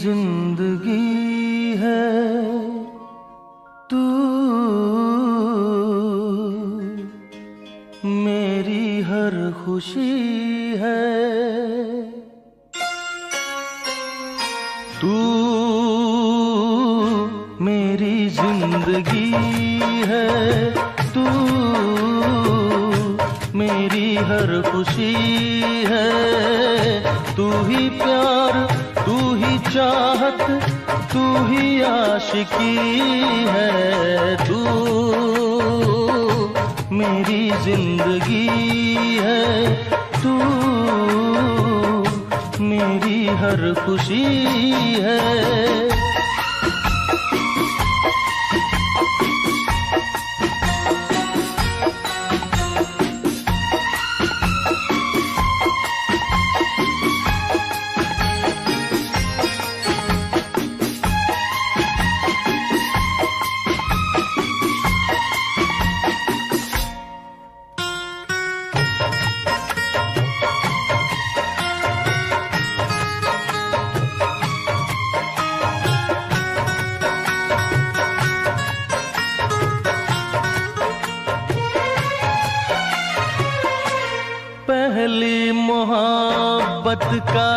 जिंदगी है तू, मेरी हर खुशी है तू, मेरी जिंदगी है तू, मेरी हर खुशी है। तू ही प्यार, तू ही चाहत, तू ही आशिकी है। तू मेरी जिंदगी है तू, मेरी हर खुशी है। पहली मोहब्बत का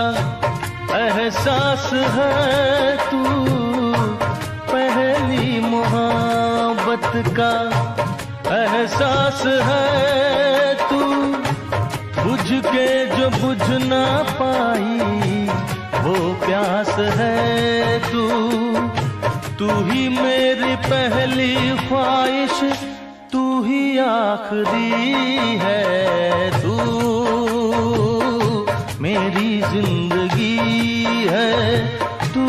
एहसास है तू, पहली मोहब्बत का एहसास है तू। बुझ के जो बुझ ना पाई वो प्यास है तू। तू ही मेरी पहली ख्वाहिश, तू ही आखिरी है। तू मेरी जिंदगी है तू,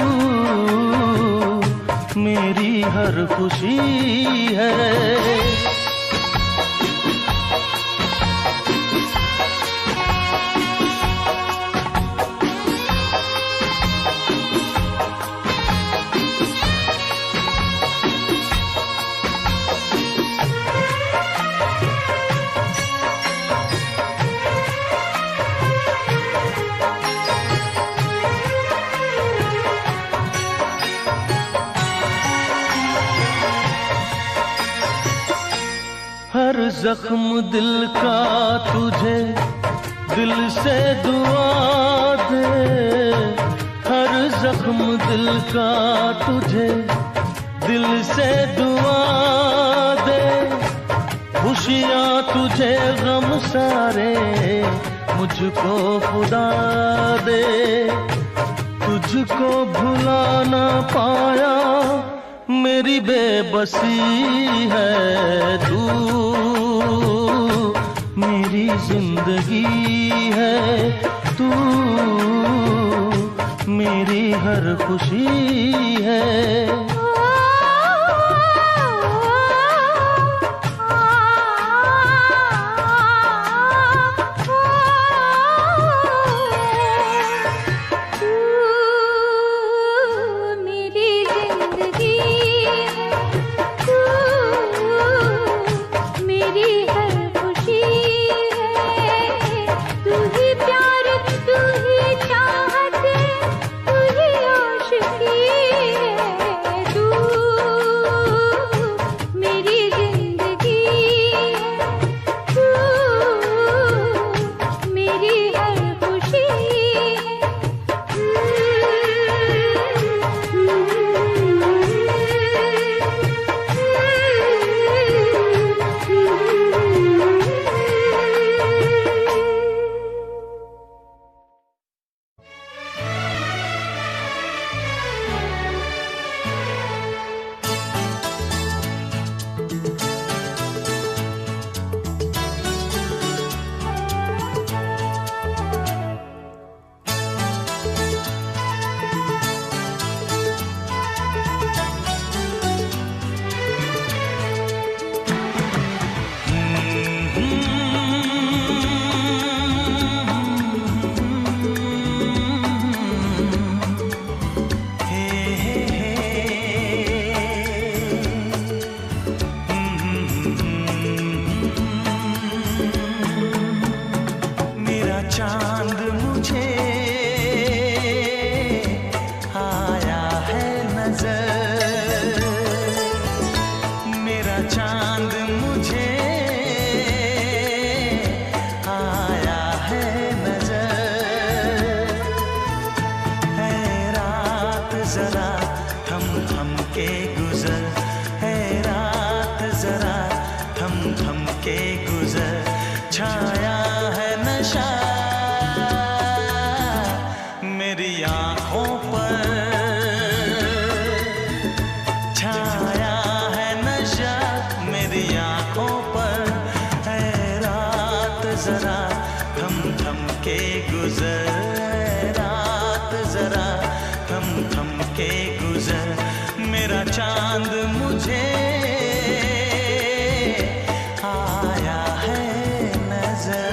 मेरी हर खुशी है। हर जख्म दिल का तुझे दिल से दुआ दे। हर जख्म दिल का तुझे दिल से दुआ दे। खुशियाँ तुझे गम सारे मुझको खुदा दे। तुझको भुला ना पाया मेरी बेबसी है। तू मेरी जिंदगी है तू, मेरी हर खुशी है। जरा थम थम के गुजर, है रात जरा थम थम के गुजर। छाया है नशा मेरी आँखों पर, छाया है नशा मेरी आँखों पर, है रात जरा थम थम के गुजर, रात जरा थम थम के गुजर। मेरा चांद मुझे आया है नजर।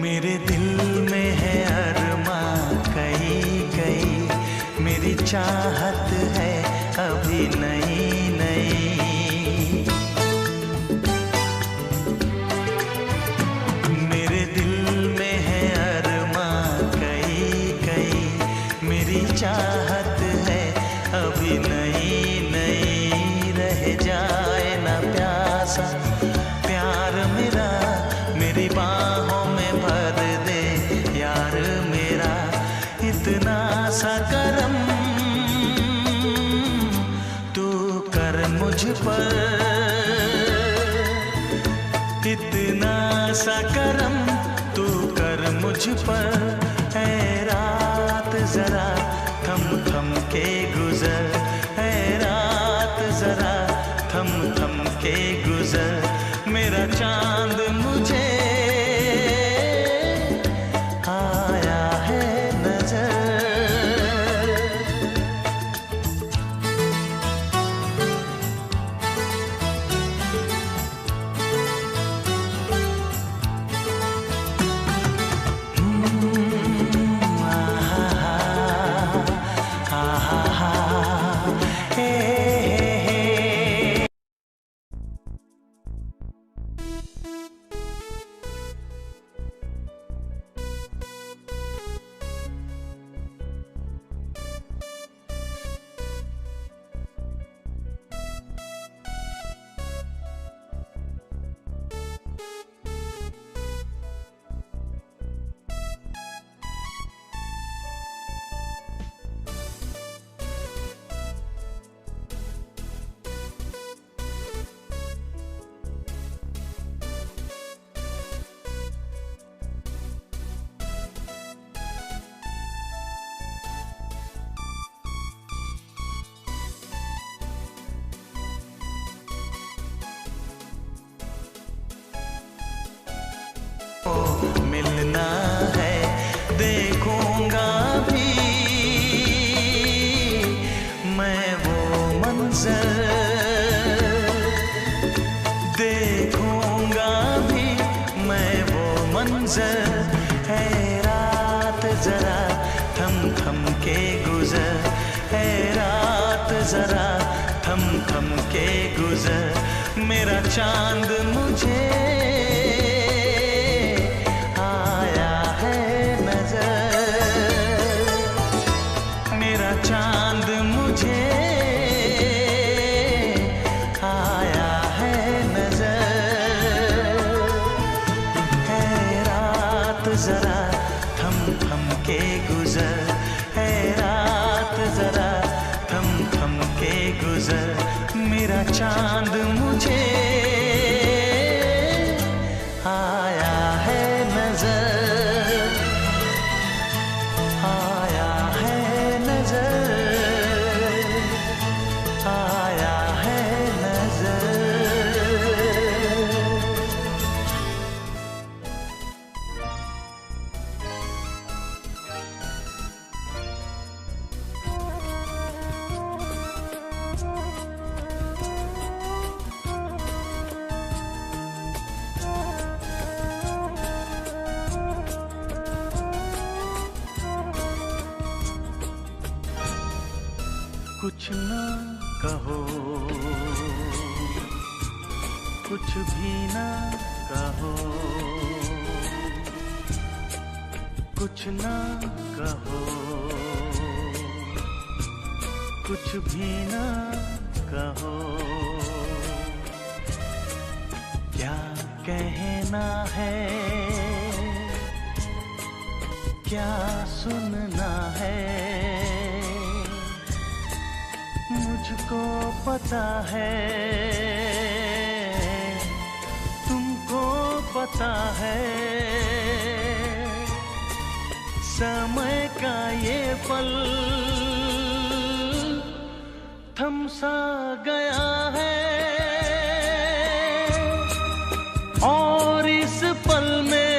मेरे दिल में है अरमा कई कई, मेरी चाहत है अभी नई नई। मेरे दिल में है अरमा कई कई, मेरी चाहत है अभी नई नई। रह जाए ना प्यासा प्यार मेरा, मेरी बाहों में भर दे यार मेरा। इतना सा करम तू कर मुझ पर, इतना सा करम तू कर मुझ पर। है रात जरा थम थम के गुजर, है रात जरा थम थम के गुजर। मेरा चांद मुझे आया है नजर। मिलना है देखूंगा भी मैं वो मंजर, देखूंगा भी मैं वो मंजर। है रात जरा थम थम के गुजर, है रात जरा थम थम के गुजर। मेरा चांद मुझे आया है नजर, मेरा चांद मुझे आया है नजर। है रात जरा थम थम के गुजर, है रात जरा थम थम के गुजर। मेरा चांद मुझे कुछ ना कहो, कुछ भी ना कहो, कुछ ना कहो, कुछ भी ना कहो। क्या कहना है, क्या सुनना है, मुझको पता है, तुमको पता है। समय का ये पल थम सा गया है, और इस पल में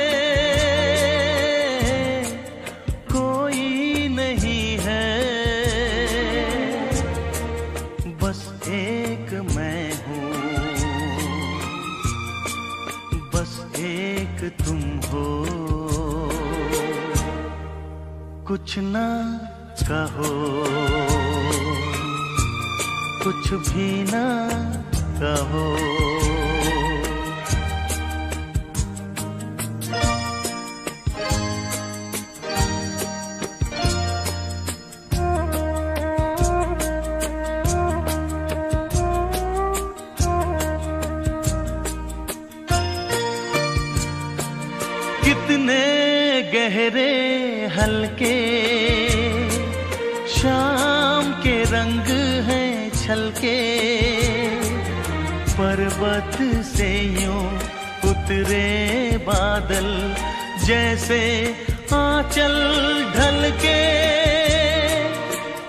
कोई नहीं है, बस एक मैं हूँ, बस एक तुम हो। कुछ ना कहो, कुछ भी ना कहो। कितने गहरे हल्के शाम के रंग हैं छलके, पर्वत से यूं उतरे बादल जैसे आंचल ढलके।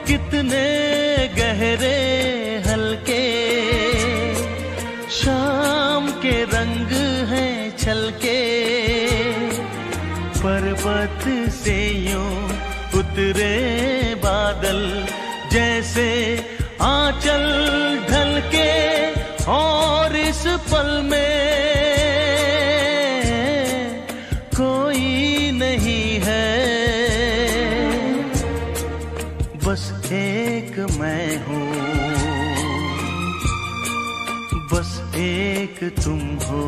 कितने गहरे हल्के शाम के रंग हैं छलके, पर्वत से यूं उतरे बादल जैसे आंचल ढलके। और इस पल में कोई नहीं है, बस एक मैं हूँ, बस एक तुम हो।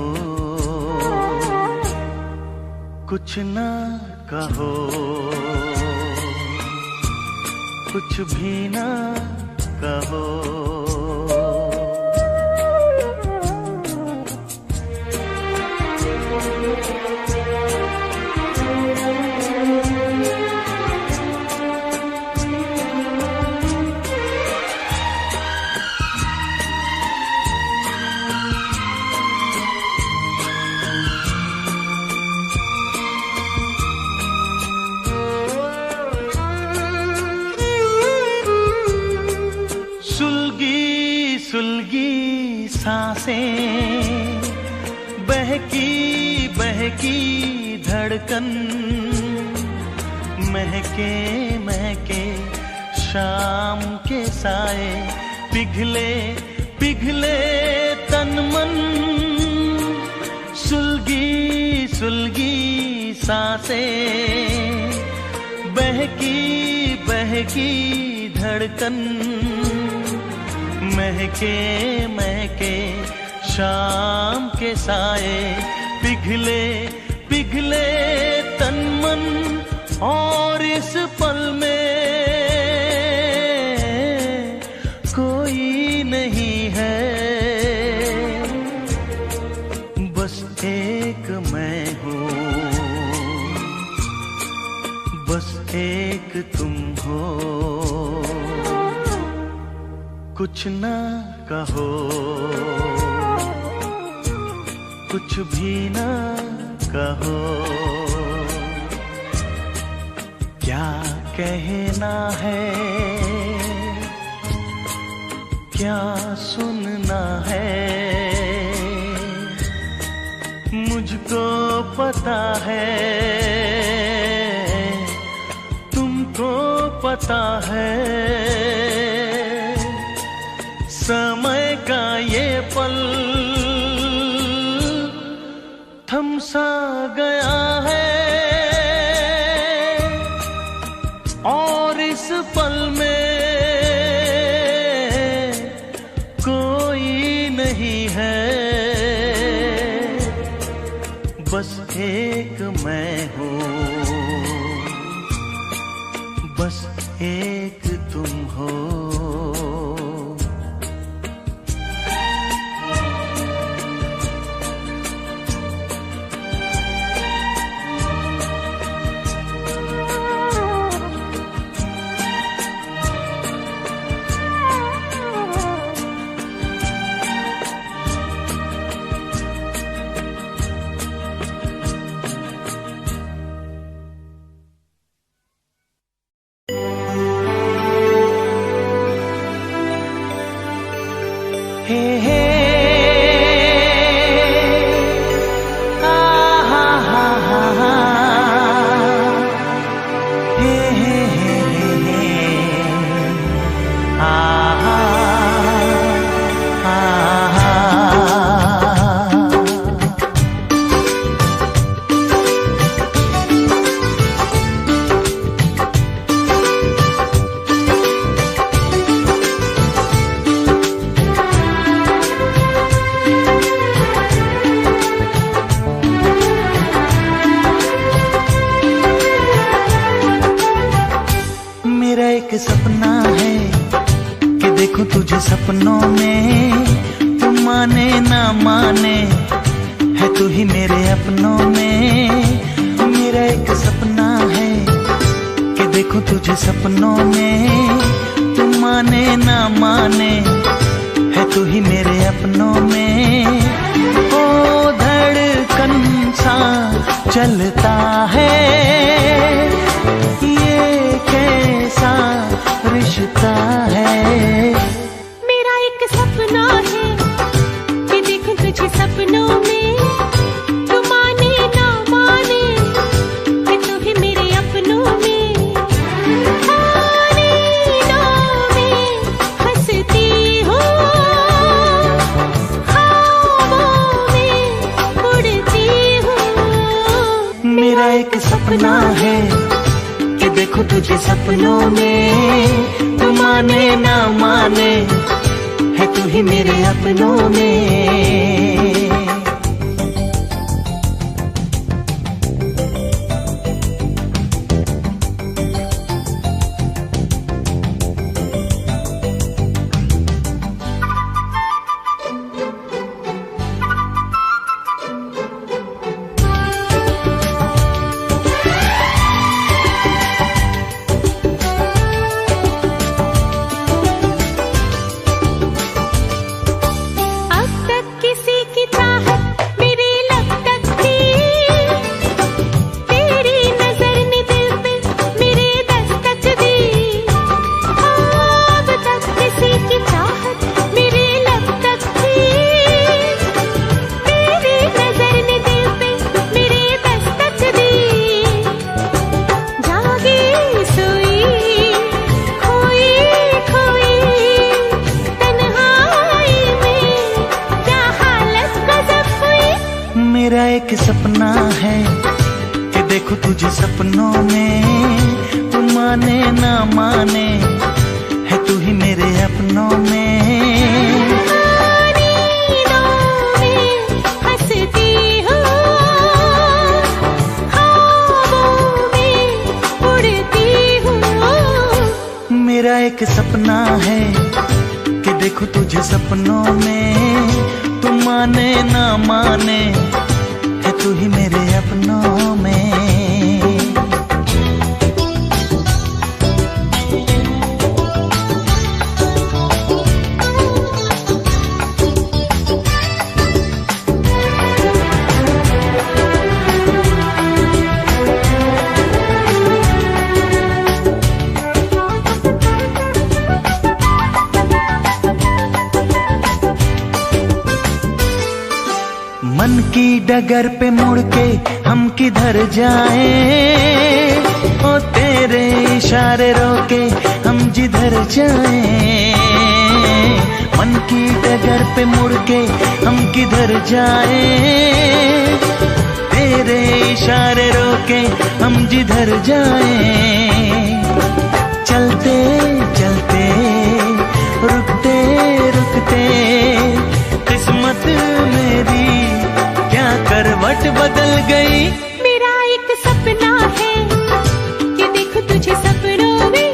कुछ ना कहो, कुछ भी ना कहो। सुलगी सुलगी सांसें, बहकी बहकी धड़कन, महके महके शाम के साए, पिघले पिघले तन मन। सुलगी सुलगी सांसें, बहकी बहकी धड़कन, महके महके शाम के साए, पिघले पिघले तन मन। और इस पल में कोई नहीं है, बस एक मैं हूँ, बस एक तुम हो। कुछ ना कहो, कुछ भी ना कहो। क्या कहना है, क्या सुनना है, मुझको पता है, तुमको पता है। समय का ये पल थम सा गया है, और इस पल में एक तुम हो। हे हे आ हा हा हा हा हे हे हे हे आ हा आ हा। मेरा एक सपना है कि देखूं तुझे सपनों में, तू माने ना माने है तू ही मेरे अपनों में। मेरा एक सपना है कि देखूं तुझे सपनों में, तू माने ना माने है तू ही मेरे अपनों में। ओ धड़कन सा चलता है कैसा रिश्ता है। मेरा एक सपना है कि देखूं तुझे सपनों में, तू माने ना माने है तू ही मेरे अपनों में। नींदों में हंसती हूँ, ख्वाबों में उड़ती हूँ। मेरा एक सपना है देखो तुझे सपनों में, तू माने ना माने है तू ही मेरे अपनों में। मेरा एक सपना है कि देखो तुझे सपनों में, तू माने ना माने है तू ही मेरे अपनों में। नींदों में हंसती हूँ, ख्वाबों में उड़ती हूँ। मेरा एक सपना है कि देखो तुझे सपनों में, तू माने ना माने है तू ही मेरे अपनों में। मन की डगर पे मुड़ के हम किधर जाएं, ओ तेरे इशारे रोके हम जिधर जाएं। मन की डगर पे मुड़ के हम किधर जाएं, तेरे इशारे रोके हम जिधर जाएं। चलते चलते रुकते रुकते किस्मत मेरी क्या करवट बदल गई। मेरा एक सपना है कि देखो तुझे सपनों में,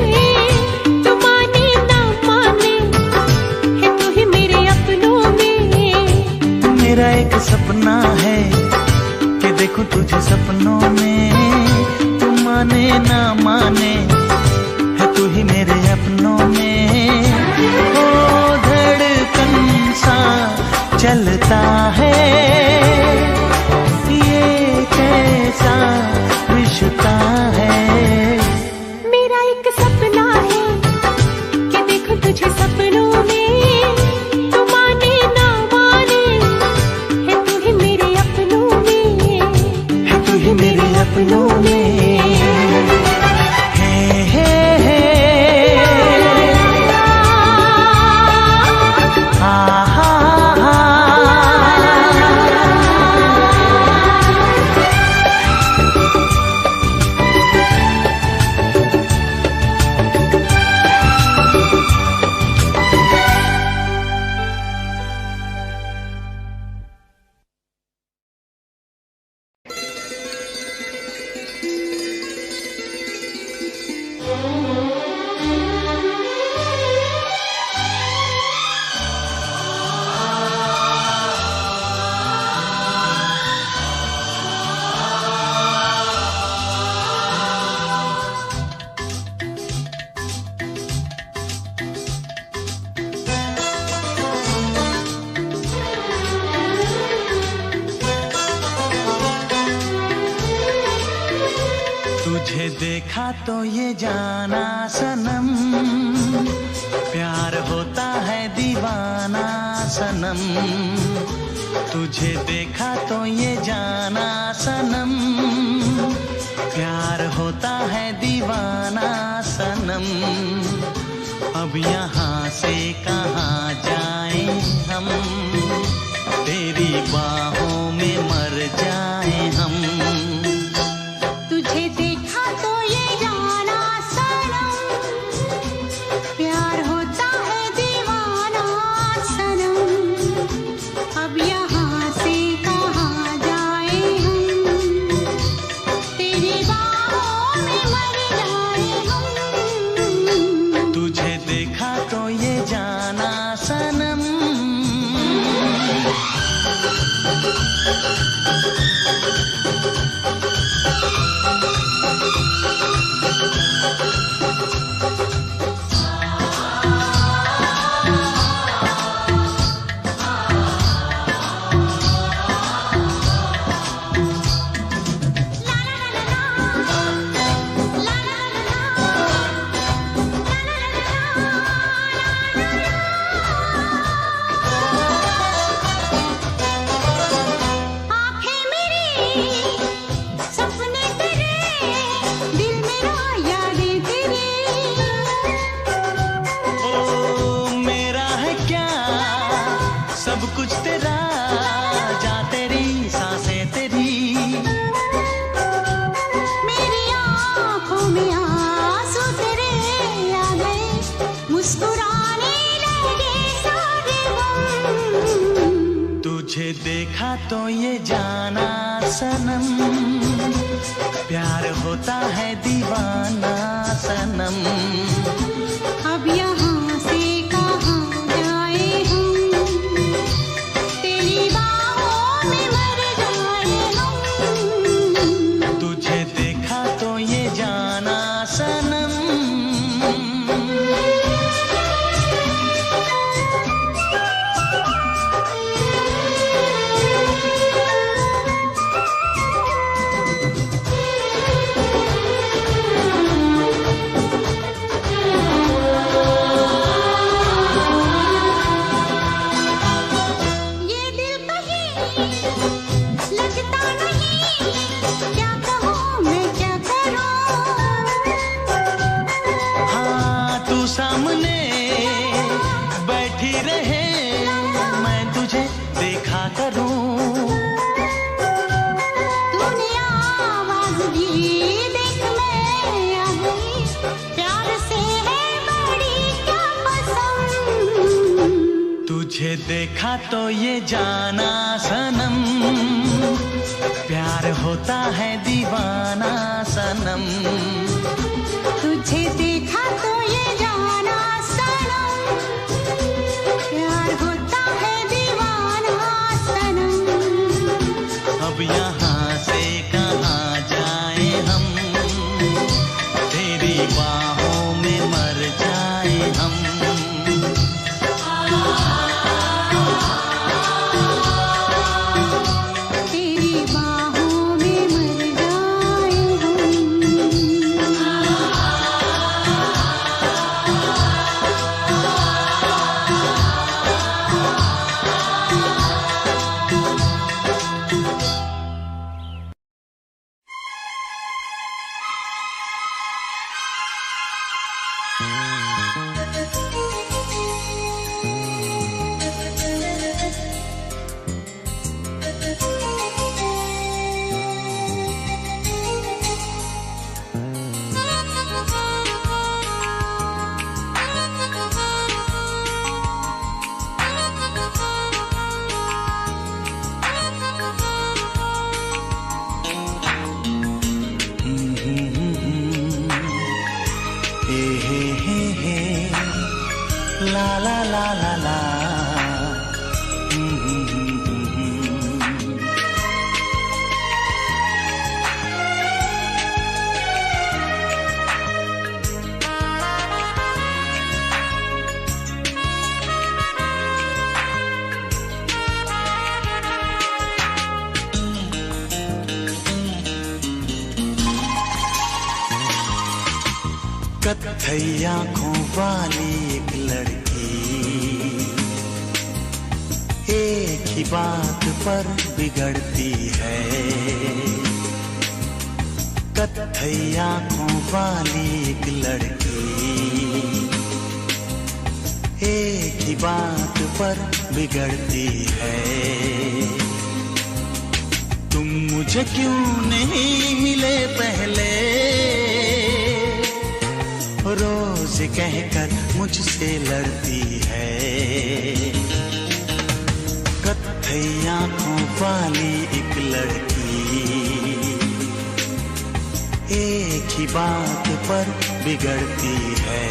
तो ये जाना सनम, प्यार होता है दीवाना सनम। तुझे देखा तो ये जाना सनम, प्यार होता है दीवाना सनम। अब यहाँ से कहाँ जाएं हम, तेरी बाहों में मर जाएं हम। तुझे देखा तो ये जाना सनम, प्यार होता है दीवाना सनम। अब यहाँ से कहाँ जाए हम, तेरी बाहों में मर जाए हम। तुझे देखा तो ये जाना सनम। सब कुछ तेरा, जा तेरी सांसें तेरी। मेरी आँखों में आंसू तेरे आ गए, मुस्कुराने लगे सारे गम। तुझे देखा तो ये जाना सनम, प्यार होता है दीवाना सनम। अब यहाँ से कहाँ जाए हम, तेरी बाहों में मर जाए हम। तुझे देखा तो ये जाना सनम। सामने बैठी रहे, मैं तुझे देखा करूं। तूने आवाज दी, देख मैं आ गई, प्यार से है बड़ी क्या पसंद। तुझे देखा तो ये जाना सनम, प्यार होता है दीवाना सनम। तुझे देखा तो ये जाना सनम, प्यार होता है दीवाना सनम। अब यहाँ से कहाँ जाए हम, तेरी बाहों में मर जाए हम। तेरी बाहों में मर जाए हम। ला ला ला ला ला। कत्थई आंखों वाली एक लड़की, एक ही बात पर बिगड़ती है। कत्थई आंखों वाली एक लड़की, एक ही बात पर बिगड़ती है। तुम मुझे क्यों नहीं मिले पहले, रोज कहकर मुझसे लड़ती है। कत्थई आंखों वाली एक लड़की, एक ही बात पर बिगड़ती है।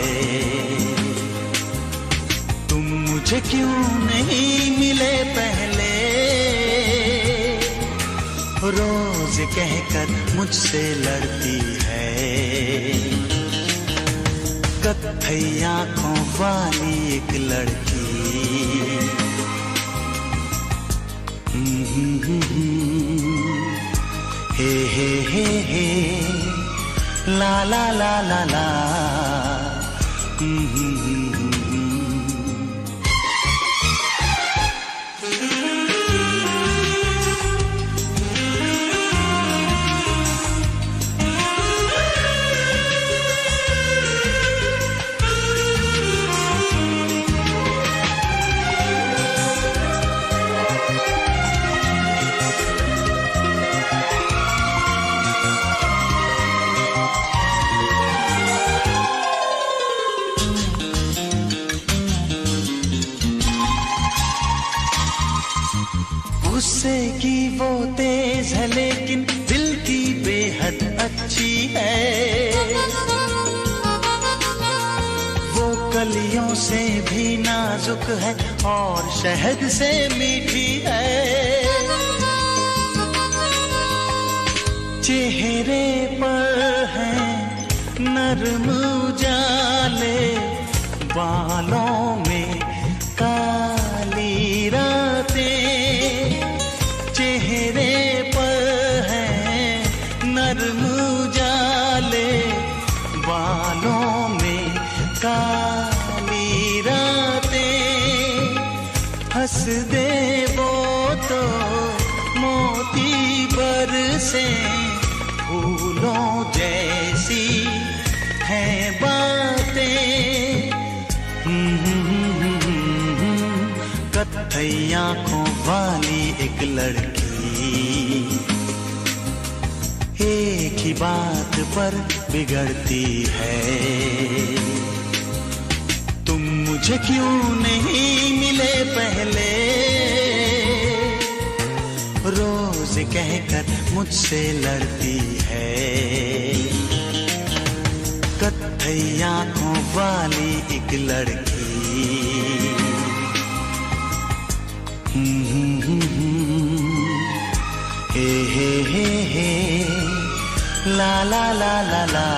तुम मुझे क्यों नहीं मिले पहले, रोज कहकर मुझसे लड़ती है। कत्थई आंखों वाली एक लड़की। हे ला ला ला ला ला। गुस्से की वो तेज है लेकिन दिल की बेहद अच्छी है। वो कलियों से भी नाजुक है और शहद से मीठी है। चेहरे पर है नरम उजाले, बालों में काली रातें। चेहरे पर है नरम उजाले, बालों में काली रातें। हंस दे वो तो मोती बरसे, फूलों जैसी हैं बातें। कत्थई आंखों वाली एक लड़की, एक ही बात पर बिगड़ती है। तुम मुझे क्यों नहीं मिले पहले, रोज कहकर मुझसे लड़ती है। कत्थई आंखों वाली एक लड़की। हे ला ला ला ला ला।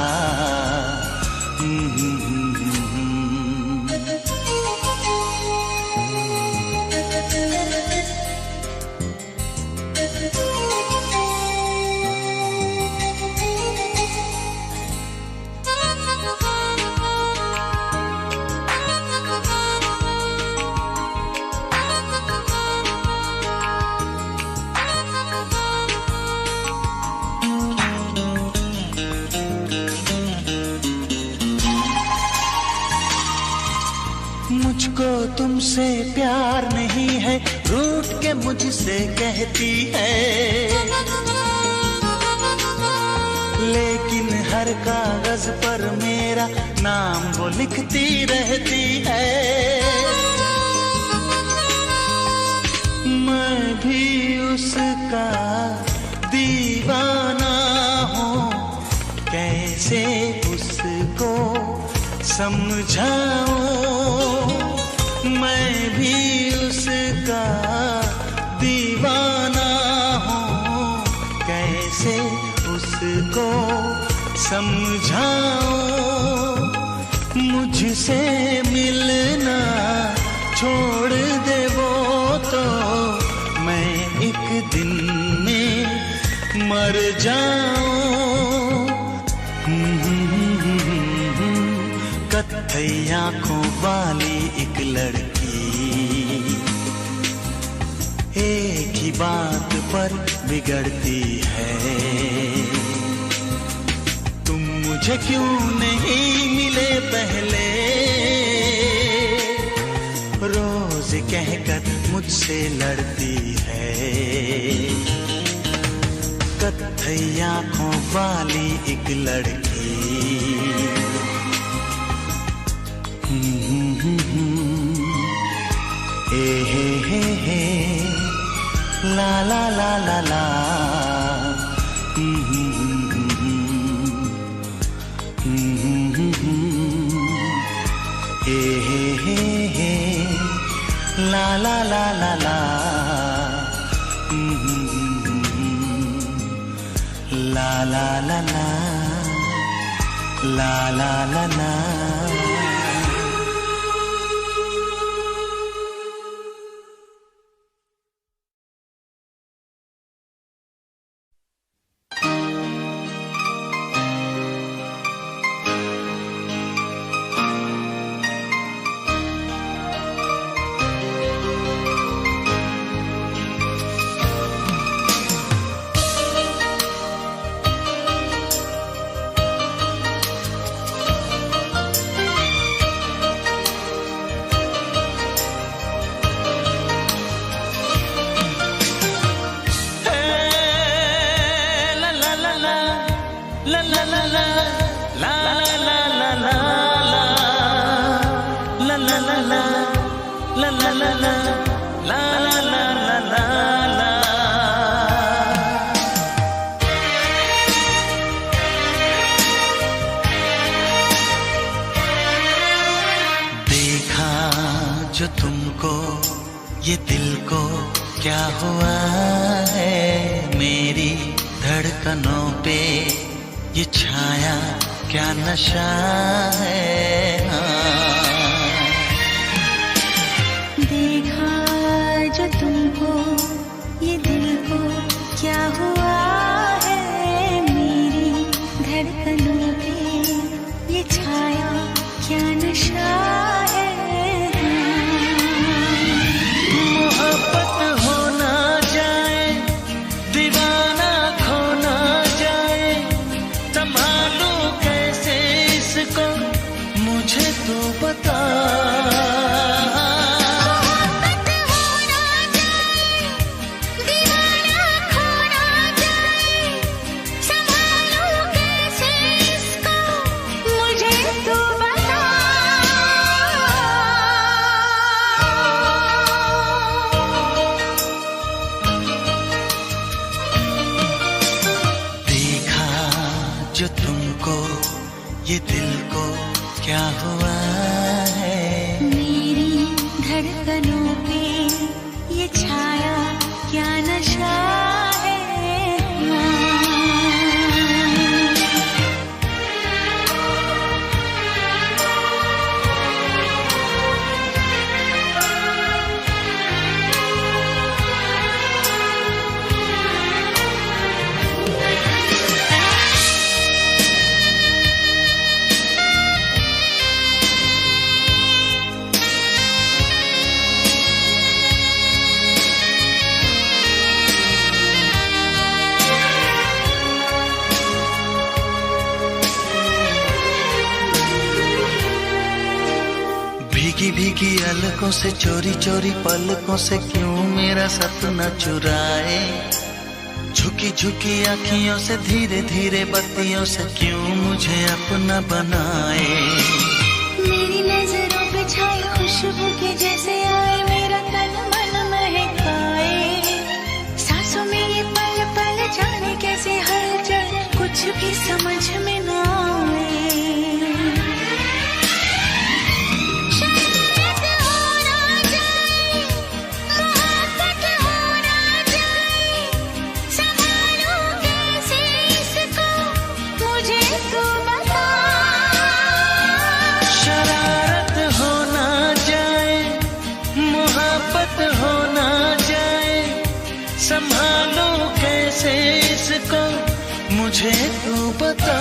मुझको तुमसे प्यार नहीं है, रूठ के मुझसे कहती है। लेकिन हर कागज पर मेरा नाम वो लिखती रहती है। मैं भी उसका दीवाना हूँ, कैसे उसको समझाऊं। मैं भी उसका दीवाना हूँ, कैसे उसको समझाऊं। मुझसे मिलना छोड़ दे वो तो मैं एक दिन में मर जाऊं। कत्थई आंखों वाली एक लड़की, एक ही बात पर बिगड़ती है। तुम मुझे क्यों नहीं मिले पहले, रोज कहकर मुझसे लड़ती है। कत्थई आंखों वाली एक लड़की, हे ला ला ला ला ला, हे ला ला ला ला ला, ला ला ला ला, ला ला ला ला। जो तुमको ये दिल को क्या हुआ है, मेरी धड़कनों पे ये छाया क्या नशा है। देखा जो तुमको ये दिल को क्या हुआ है, मेरी धड़कनों पे ये छाया क्या नशा है। मोहब्बत हो ना जाए, दीवाना खो ना जाए, संभालूं कैसे इसको मुझे तो बता। जो तुमको ये दिल को क्या हुआ है, मेरी धड़कनों पे ये छाया क्या नशा है। भीगी भीगी अलकों से चोरी चोरी पलकों से क्यों मेरा सपना चुराए, झुकी झुकी आँखियों से धीरे धीरे बत्तियों से क्यों मुझे अपना बनाए। मेरी नजरों पे छाई खुशबू के जैसे आए, मेरा तन मन महकाए, सांसों में ये पल पल जाने कैसे हलचल कुछ भी समझ में ना आए। संभालो कैसे इसको मुझे तू बता।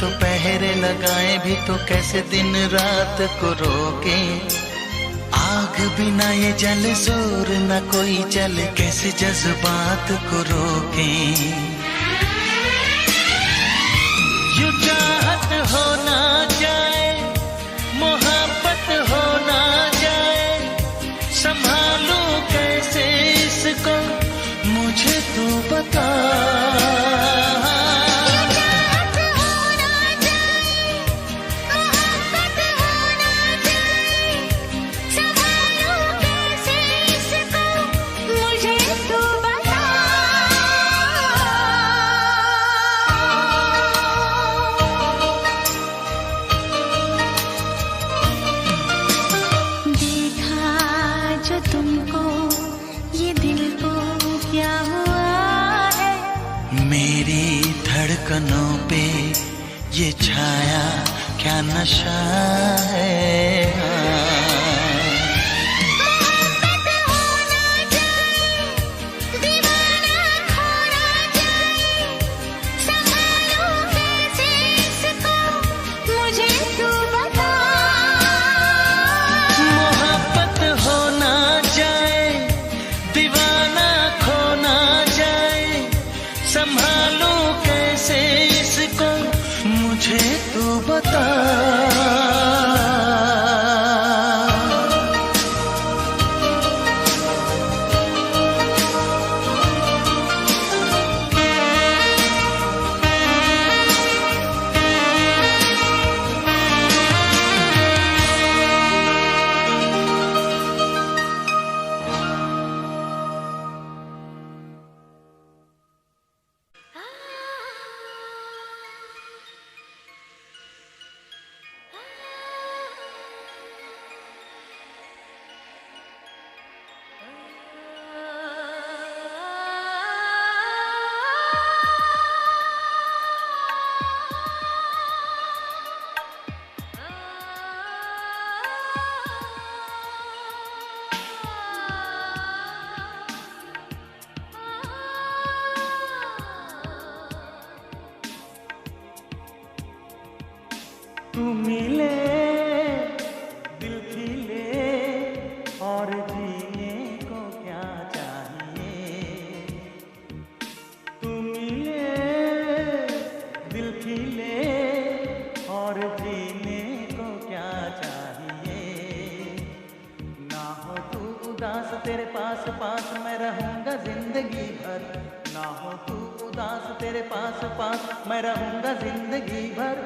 तो पहरे लगाए भी तो कैसे दिन रात को रोके। आग बिना ये जल जोर न कोई जल, कैसे जज्बात को रोके। यूं चाहत हो ना जाए, मोहब्बत हो ना जाए, संभालूं कैसे इसको मुझे तू बता। धड़कनों पे ये छाया क्या नशा है। मुझे तू बता। तू मिले दिल खिले और जीने को क्या चाहिए। तू मिले दिल खिले और जीने को क्या चाहिए। ना हो तू उदास तेरे पास पास मैं रहूंगा जिंदगी भर। ना हो तू उदास तेरे पास पास मैं रहूंगा जिंदगी भर।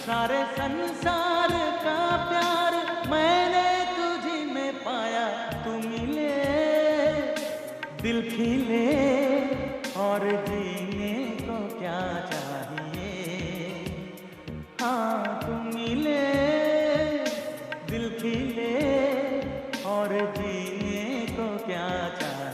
सारे संसार का प्यार मैंने तुझी में पाया। तू मिले दिल खिले और जीने को क्या चाहिए। हाँ तू मिले दिल खिले और जीने को क्या चाहिए।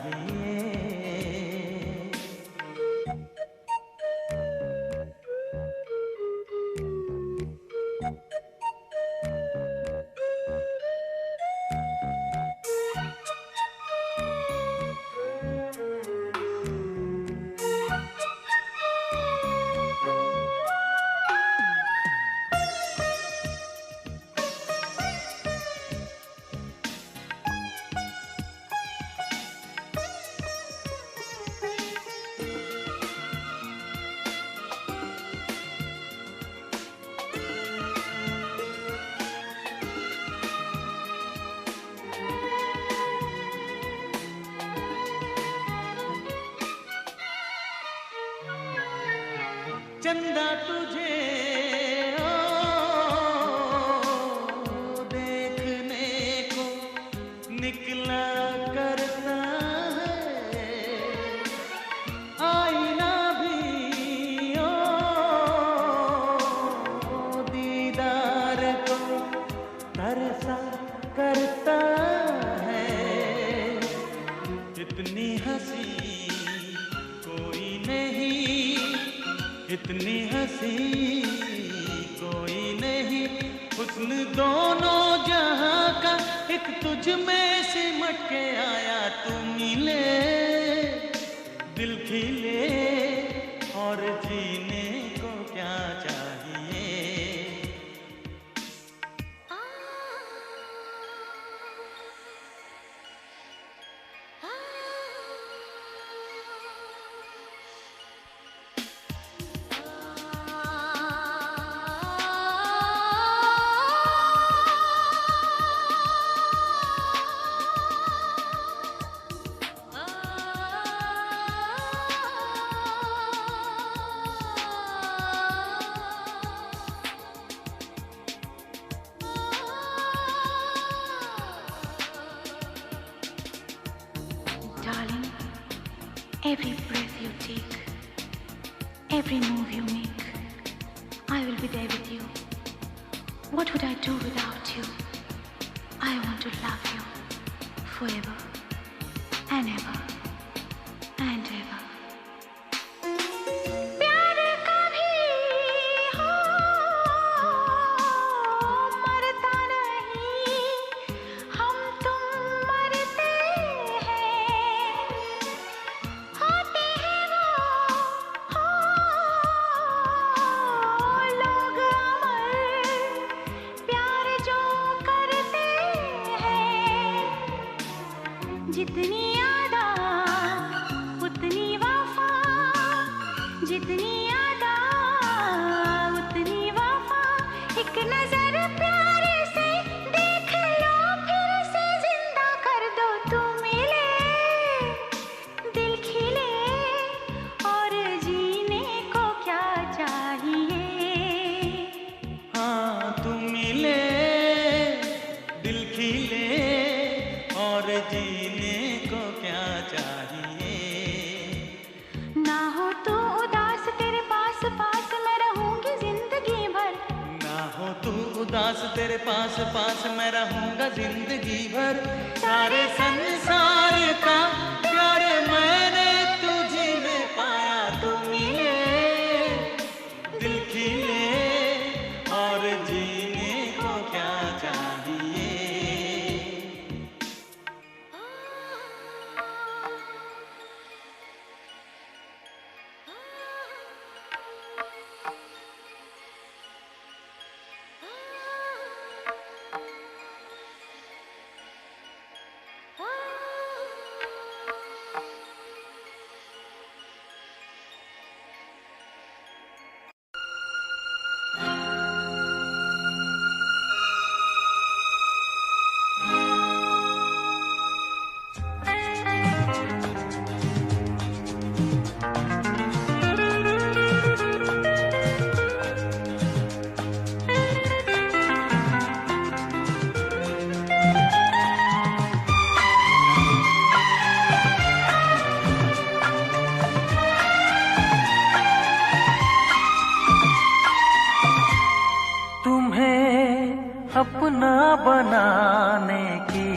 चंदा तुझे देखने को निकला करता है। आईना भी दीदार को तरसा करता है। इतनी हंसी कोई नहीं, इतनी हंसी कोई नहीं। हुस्न दोनों जहां का एक तुझ में सिमट के आया। तू मिले दिल खिले और जीने को क्या चाहिए। Every breath you take, every move you make, I will be there with you. What would I do without you? I want to love you forever and ever and ever. प्यार कभी हो मरता नहीं, हम तुम मरते हैं, होते हैं वो हो लोग अमर, प्यार जो करते हैं, जितनी यादा उतनी वफा, जितनी यादा उतनी वफा, एक नजर प्यार से देख लो, फिर से जिंदा कर दो, तू मिले दिल खिले, और जीने को क्या चाहिए। हाँ तू मिले दिल खिले और जीने को क्या चाहिए। ना हो तू उदास, तेरे पास पास मैं रहूंगी जिंदगी भर, ना हो तू उदास, तेरे पास पास मैं रहूंगा जिंदगी भर। सारे संसार का प्यार मैंने तुझे में पाया, तू मिले दिल खिले और जीने को क्या चाहिए। अपना बनाने की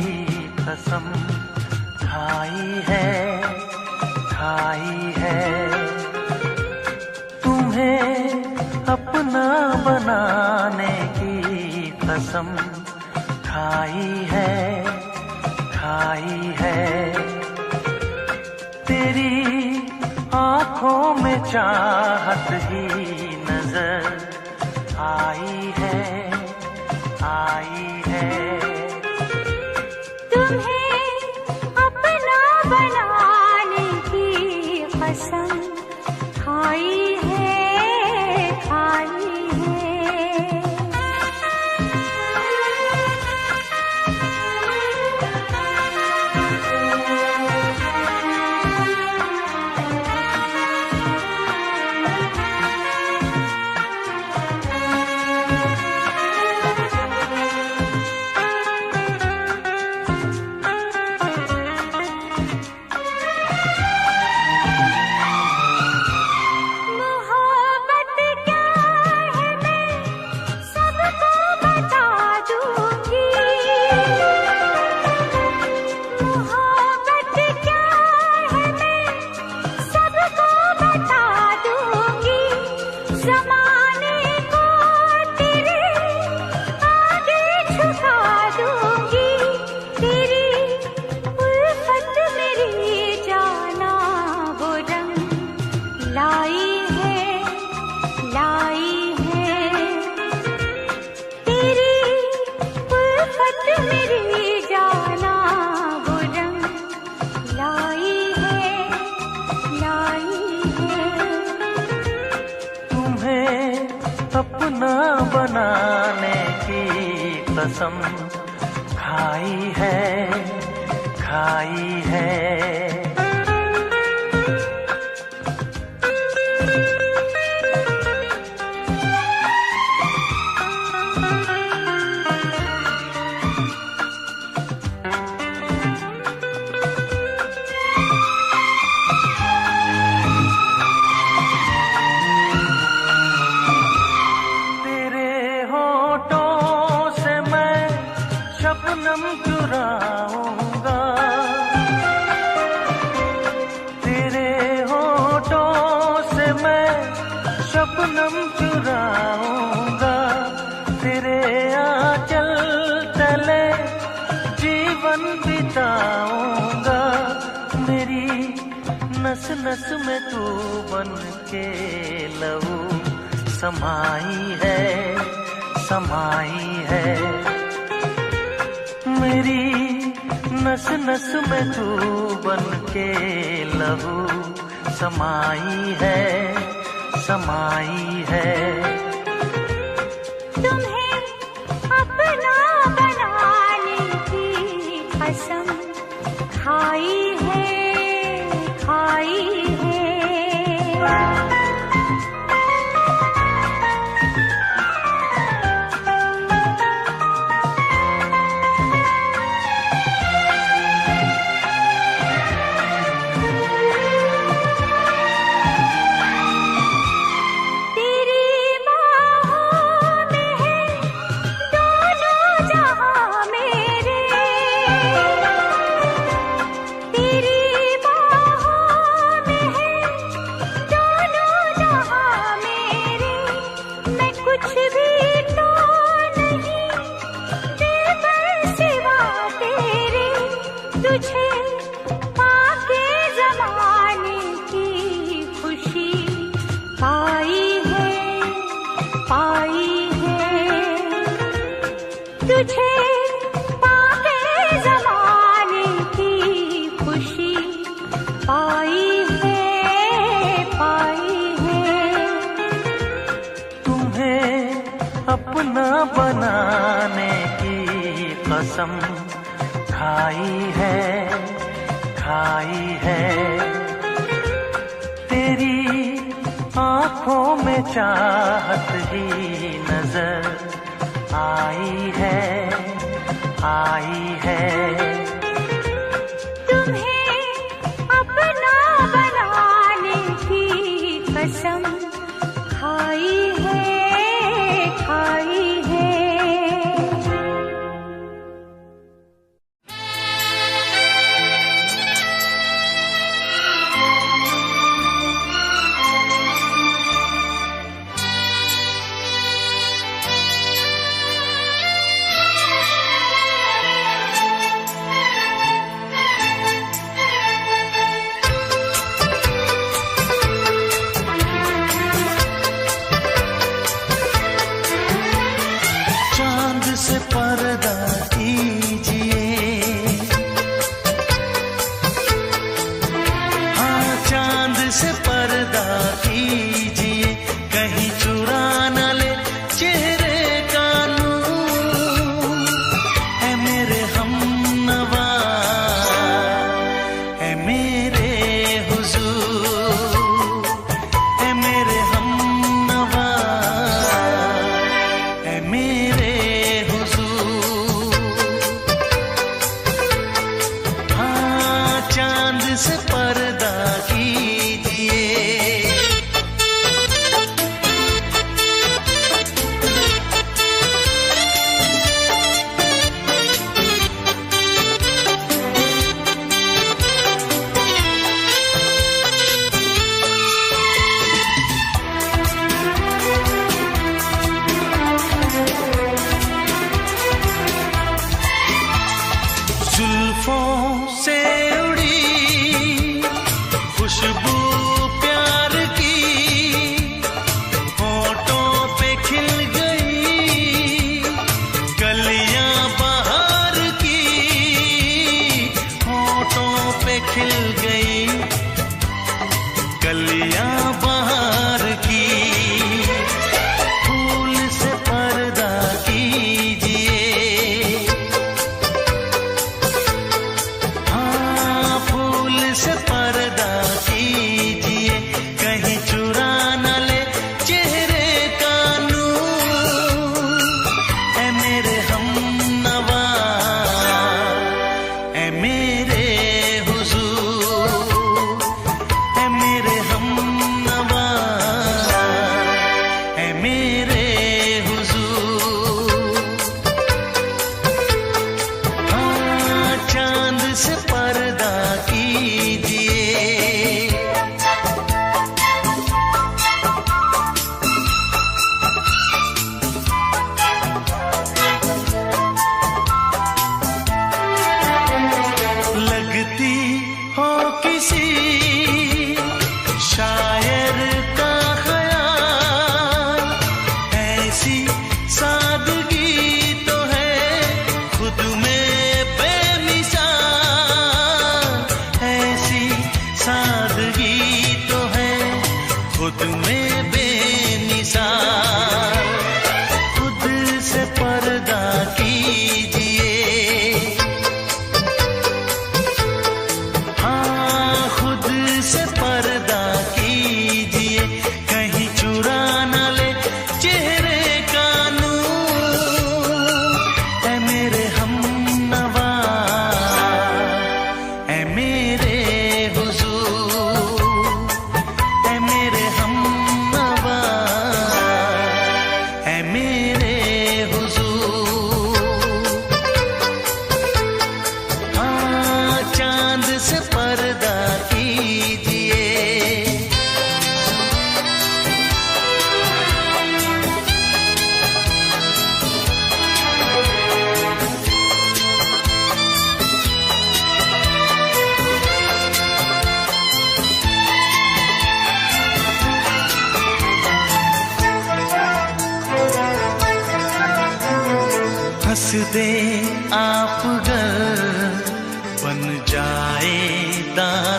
कसम खाई है, खाई है। तुम्हें अपना बनाने की कसम खाई है, खाई है। तेरी आँखों में चाहत ही नजर आई है, आई है। तुम्हें अपना बनाने की कसम खाई है, खाई अपना बनाने की कसम खाई है, खाई है। शबनम चुराऊंगा, तेरे होठों से मैं शबनम चुराऊंगा, तेरे आंचल तले जीवन बिताऊंगा। मेरी नस नस में तू बन के लहू समाई है, समाई है। मेरी नस नस में तू बन के लहू समाई है, समाई है। तुम्हें अपना बनाने की कसम खाई है, खाई है। अपना बनाने की कसम खाई है, खाई है। तेरी आंखों में चाहत ही नजर आई है, आई है। तुम्हें अपना बनाने की कसम खाई है, खाई है।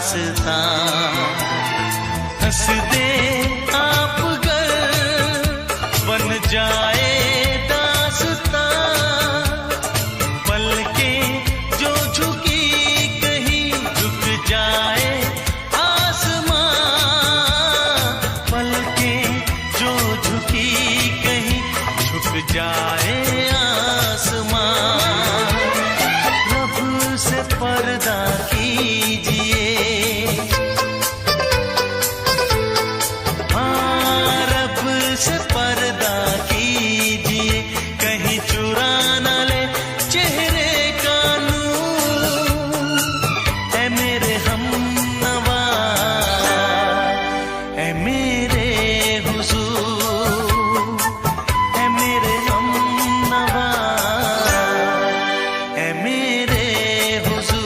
दास्तां। हंस दे आप गर बन जाए दास्तां, पलकें जो झुकी कहीं झुक जाए आसमां, पलकें जो झुकी कहीं झुक जाए आसमां। रब से पर्दा कीजिए, रब से पर्दा कीजिए, कहीं चुरा न ले चेहरे का नूर। ऐ मेरे हमनवा, ऐ मेरे हुजूर, ऐ मेरे हमनवा, ऐ मेरे हुजूर।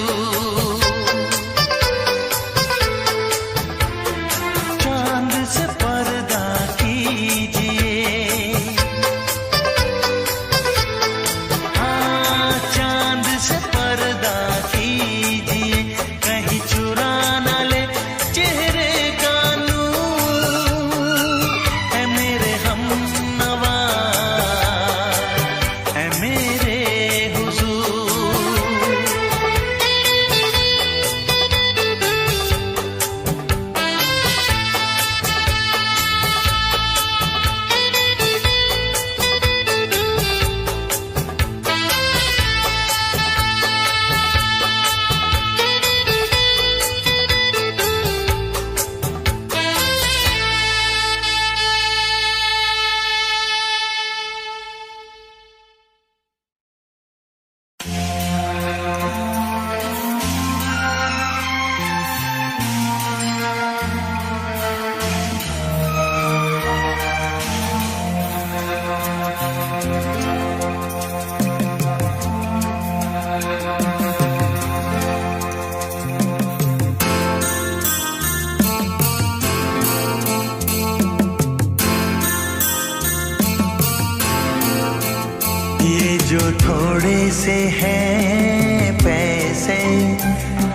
चांद से पर्दा कीजिए, हाँ चांद से पर्दा कीजिए, कहीं चुरा न ले चेहरे का नूर। ऐ मेरे हमनवा, ऐ मेरे हुजूर। ये जो थोड़े से हैं पैसे,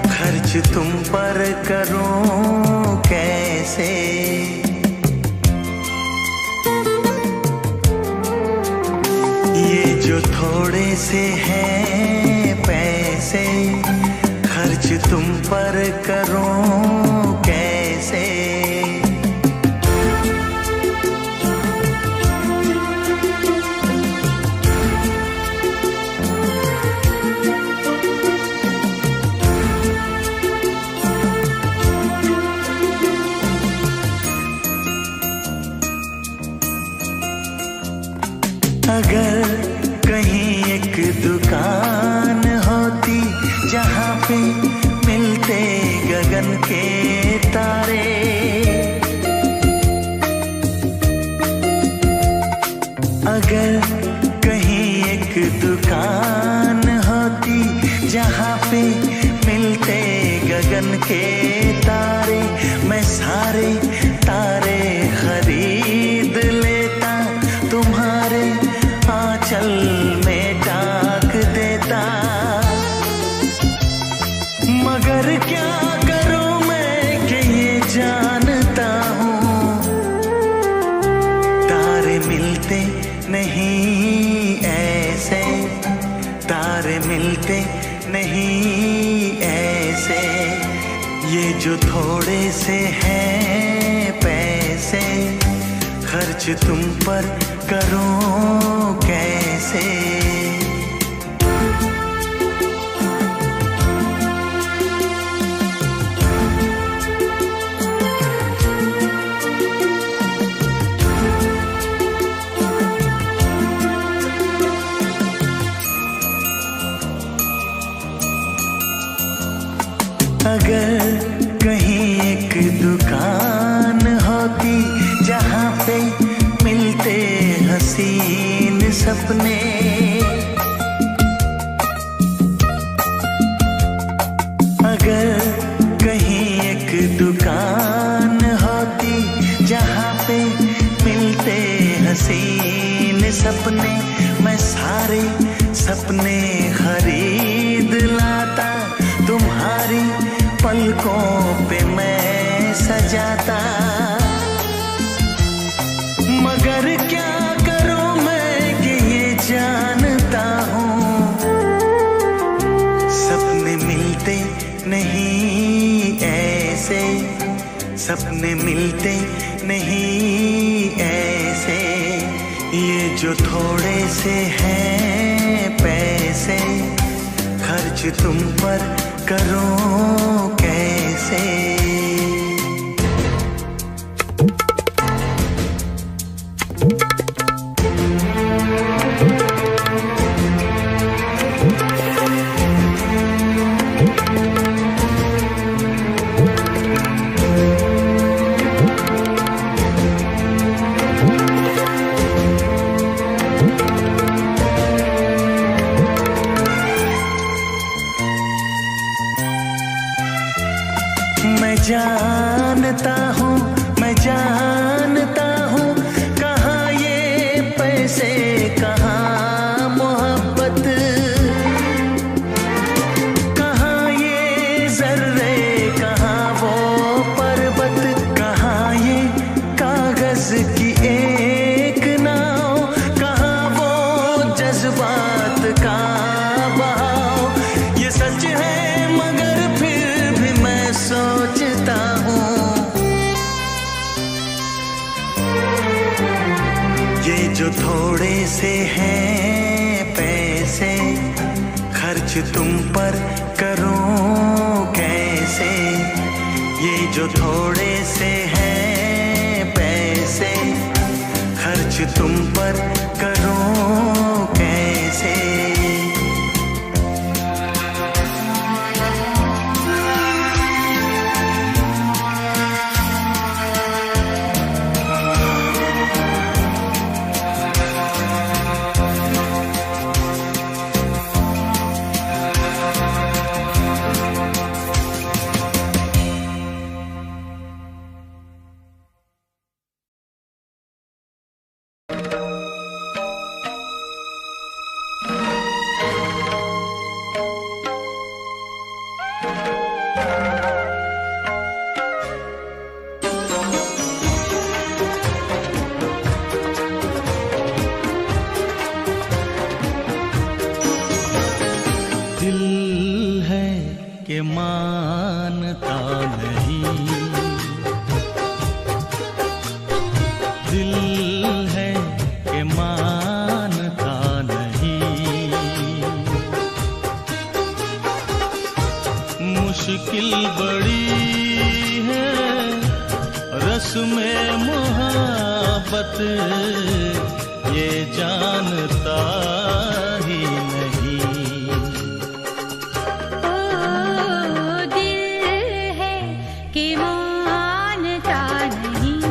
खर्च तुम पर करूं कैसे। ये जो थोड़े से हैं पैसे, खर्च तुम पर करूं कैसे। अगर कहीं एक दुकान होती जहाँ पे मिलते गगन के तारे, अगर कहीं एक दुकान होती जहाँ पे मिलते गगन के तारे, मैं सारे तारे खरीद लेता, तुम्हारे आंचल में टाक देता। मगर क्या करूं मैं कि ये जानता हूँ, तारे मिलते नहीं ऐसे, तारे मिलते नहीं ऐसे। ये जो थोड़े से हैं पैसे, खर्च तुम पर करूं कैसे। अगर कहीं एक दुकान होती जहाँ पे मिलते हसीन सपने, अगर कहीं एक दुकान होती जहाँ पे मिलते हसीन सपने, मैं सारे सपने खरीद लाता, तुम्हारी पल पलकों पे मैं सजाता, मगर क्या करूं मैं कि ये जानता हूँ सपने मिलते नहीं ऐसे, सपने मिलते नहीं ऐसे। ये जो थोड़े से हैं पैसे खर्च तुम पर करूं कैसे। मैं जानता हूँ कहाँ ये पैसे कहाँ मोहब्बत, कहाँ ये जर्रे कहाँ वो पर्वत, कहाँ ये कागज की एक नाव, कहाँ वो जज्बात का बहाव। ये सच है मगर फिर भी मैं सोचता हूँ ये जो थोड़े से हैं पैसे खर्च तुम पर करूं कैसे। ये जो थोड़े से हैं पैसे खर्च तुम पर करूं कैसे। दिल है कि मानता नहीं, दिल है कि मानता नहीं, मुश्किल बड़ी है रस्मे मोहब्बत, ये जानता ही नहीं। मानता नहीं,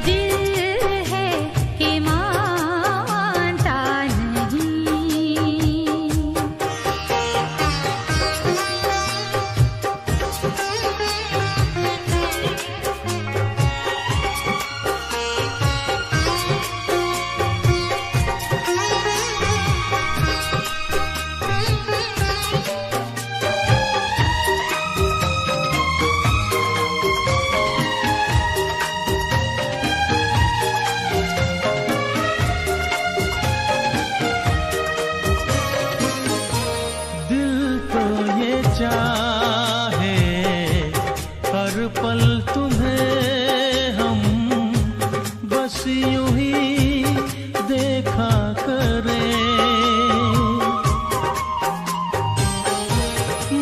दिल है कि मानता नहीं। चाहे हर पल तुम्हें हम बस यूं ही देखा करें,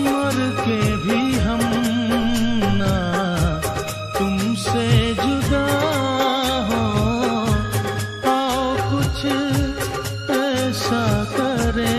मर के भी हम ना तुमसे जुदा हो, आओ कुछ ऐसा करें।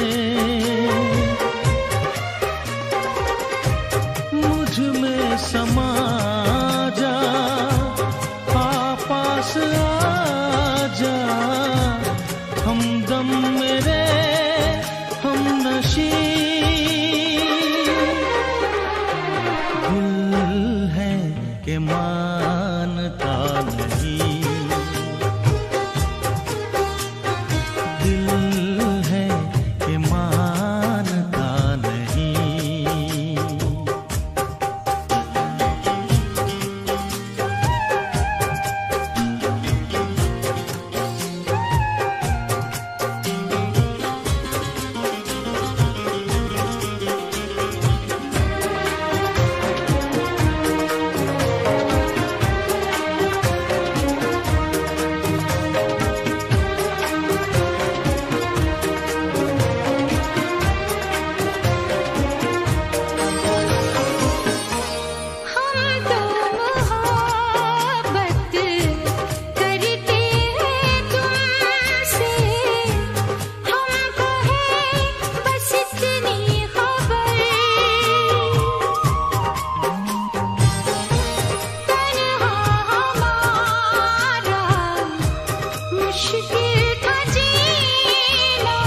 मुश्किल था जीना,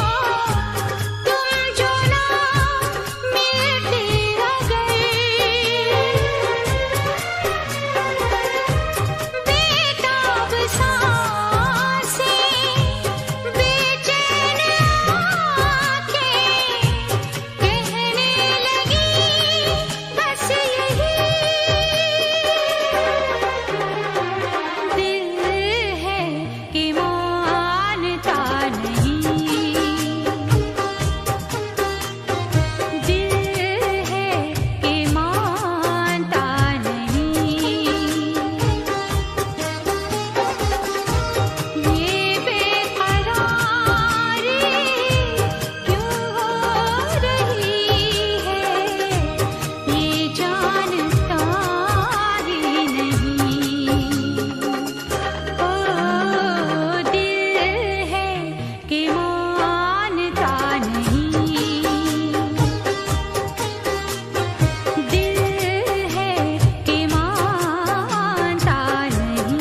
तुम जो ना मिलते अगर, बेताब सांसें, बेचैन आँखें कहने लगी बस यही, दिल है कि मानता नहीं, दिल है कि मानता नहीं, ये बेकरारी क्यों हो रही है, ये जानता ही नहीं। ओ दिल है कि मानता नहीं, दिल है कि मानता नहीं।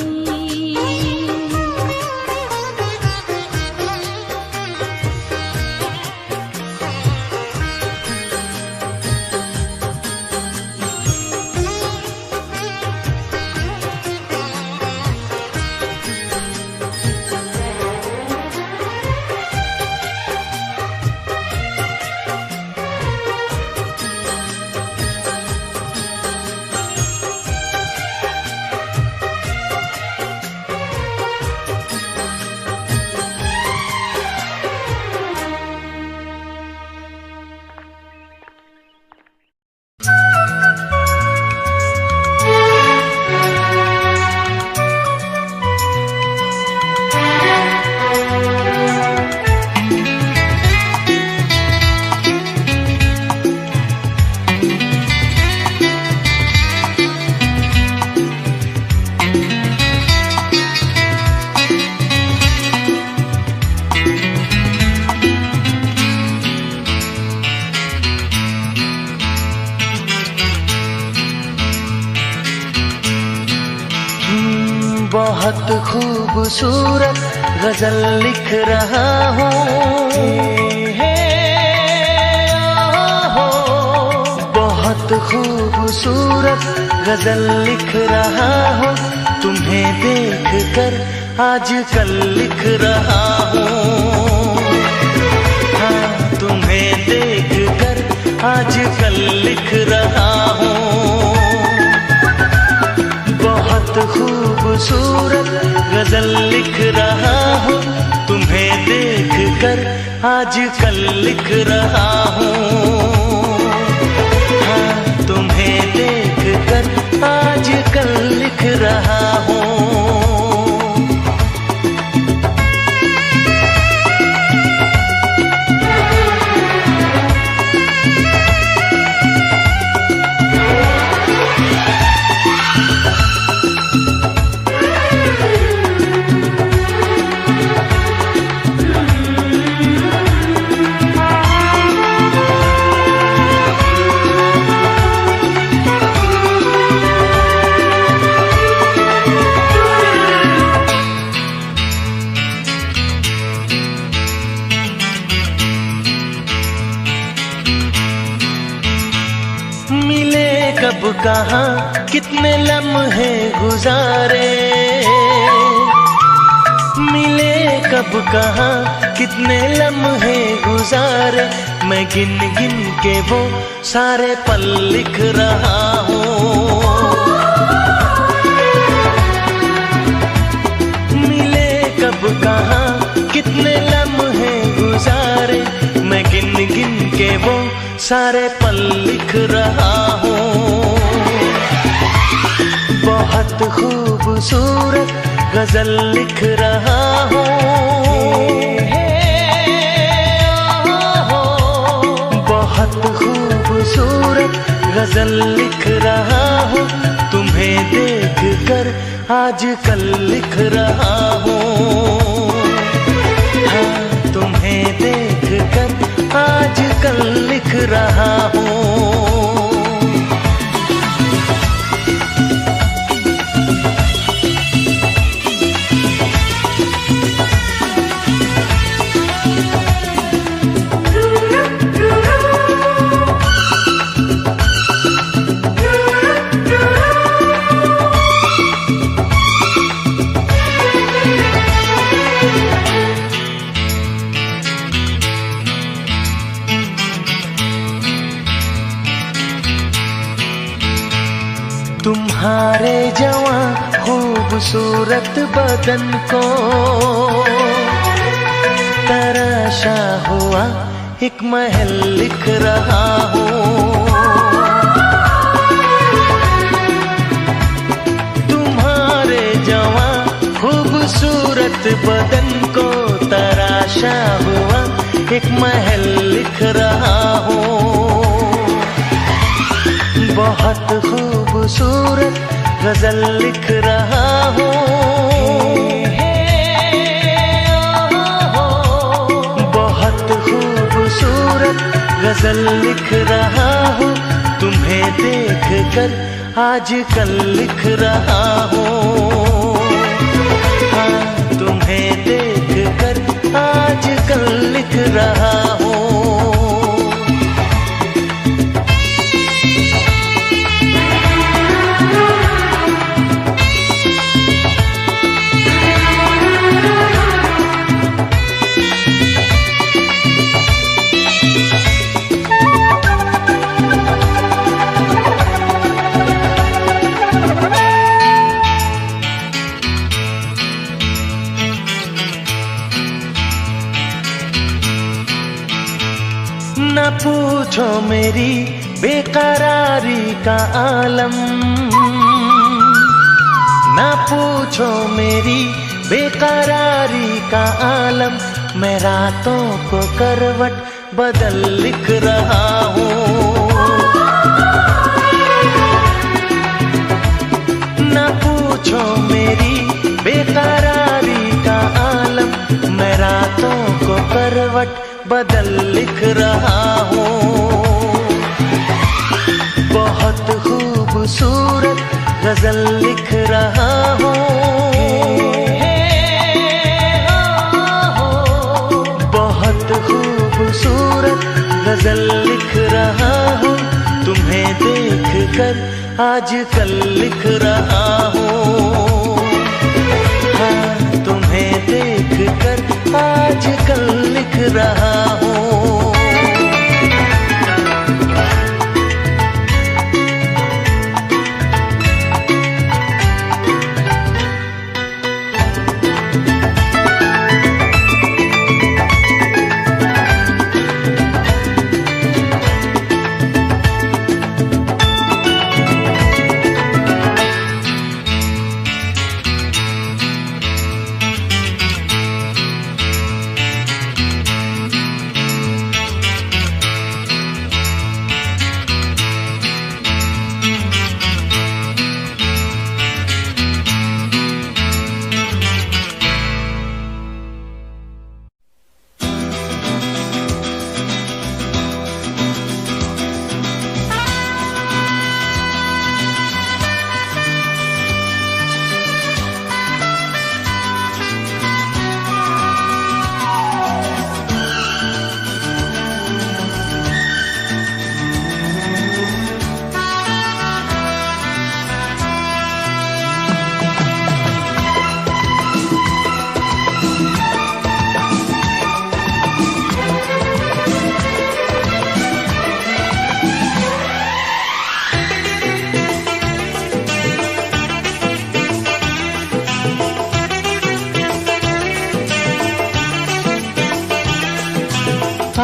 बहुत खूबसूरत गजल लिख रहा हूँ, बहुत खूबसूरत गजल लिख रहा हूँ, तुम्हें देख कर आजकल लिख रहा हूँ, हाँ तुम्हें देख कर आजकल लिख रहा हूँ, बहुत खूबसूरत गजल लिख रहा हूँ, तुम्हें देख कर आजकल लिख रहा हूँ, हाँ तुम्हें देख कर आजकल लिख रहा हूँ। कब कहाँ कितने लम्हे गुजारे, मिले कब कहाँ कितने लम्हे गुजारे, मैं गिन गिन के वो सारे पल लिख रहा हूँ, मिले कब कहाँ कितने लम्हे गुजारे, मैं गिन गिन के वो सारे पल लिख रहा हूँ, बहुत खूबसूरत गजल लिख रहा हूँ, बहुत खूबसूरत गजल लिख रहा हूँ, तुम्हें देख कर आजकल लिख रहा हूँ, हाँ तुम्हें देख कर आजकल लिख रहा हूँ। तुम्हारे जवां खूबसूरत बदन को तराशा हुआ एक महल लिख रहा हूँ। तुम्हारे जवां खूबसूरत बदन को तराशा हुआ एक महल लिख रहा हूँ। बहुत खूबसूरत गजल लिख रहा हूँ। बहुत खूबसूरत गजल लिख रहा हूँ। तुम्हें देख कर आजकल लिख रहा हूँ। हाँ, तुम्हें देख कर आजकल लिख रहा हूँ। न पूछो मेरी बेकरारी का आलम, न पूछो मेरी बेकरारी का आलम। मैं रातों को करवट बदल लिख रहा हूँ। न पूछो मेरी बेकरारी का आलम। मैं रातों को करवट बदल लिख रहा हूँ। बहुत खूबसूरत गजल लिख रहा हूँ। बहुत खूबसूरत गजल लिख रहा हूँ। तुम्हें देख कर आजकल लिख रहा हूँ। हाँ, तुम्हें देख कर आजकल लिख रहा हूँ।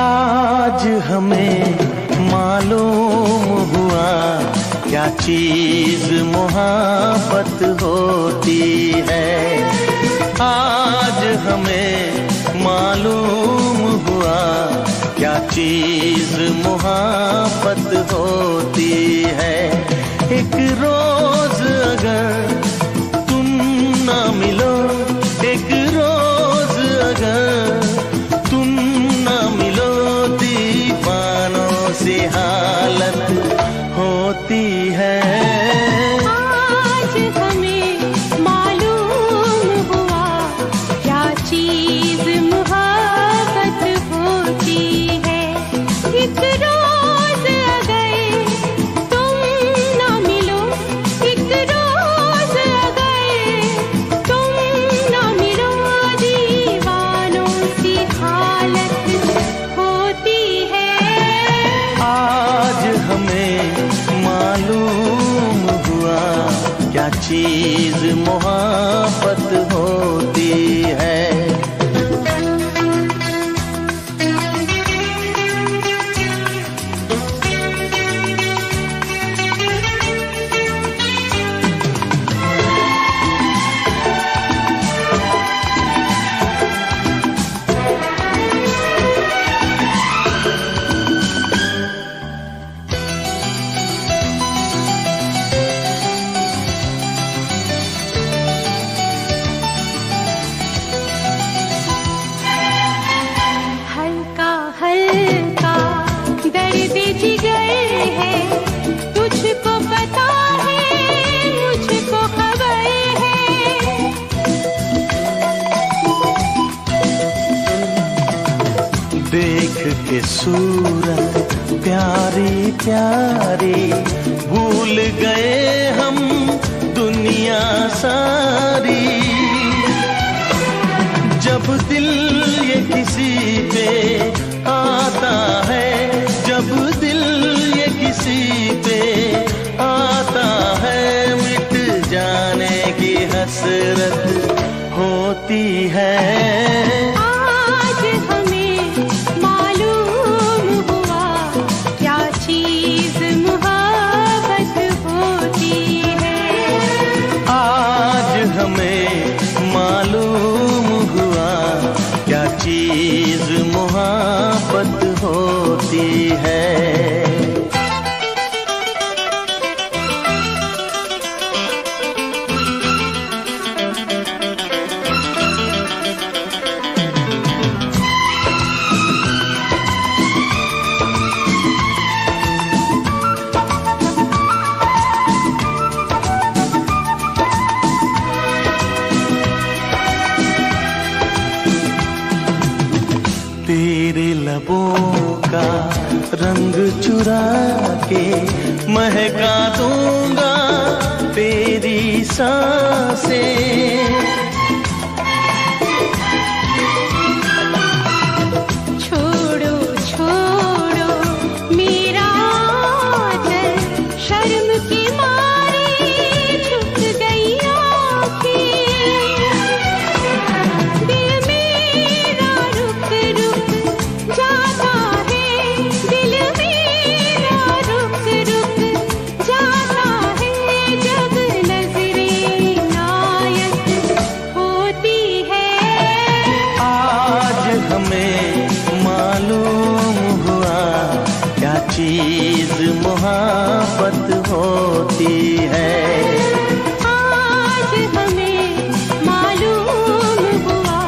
आज हमें मालूम हुआ क्या चीज मोहब्बत होती है। आज हमें मालूम हुआ क्या चीज मोहब्बत होती है। एक रोज अगर तुम ना मिलो, एक रोज अगर तुम ना मिलो, दीवानों से हालत होती है। आज हमें मालूम हुआ क्या चीज मोहब्बत होती है। एक रोज अगर तुम ना मिलो, एक रोज अगर तुम ना मिलो, दीवानों की हालत होती है। आज हमें मालूम हुआ के सूरत प्यारी प्यारी, भूल गए हम दुनिया सारी। जब दिल ये किसी पे आता है, जब दिल ये किसी पे आता है, मिट जाने की हसरत होती है। आज हमें मालूम हुआ क्या चीज मोहब्बत होती है। आज हमें मालूम हुआ क्या चीज मोहब्बत होती है। तेरे लबों का रंग चुरा के महका दूंगा तेरी सांसें। छोड़ो छोड़ो मेरा आंचल, शर्म के मारे झुक गई आँखें। दिल मेरा रुक रुक जाता है, दिल मेरा रुक रुक जाता है, जब नजरें नायक होती है। आज हमें मालूम हुआ क्या चीज मोहब्बत होती है। आज हमें मालूम हुआ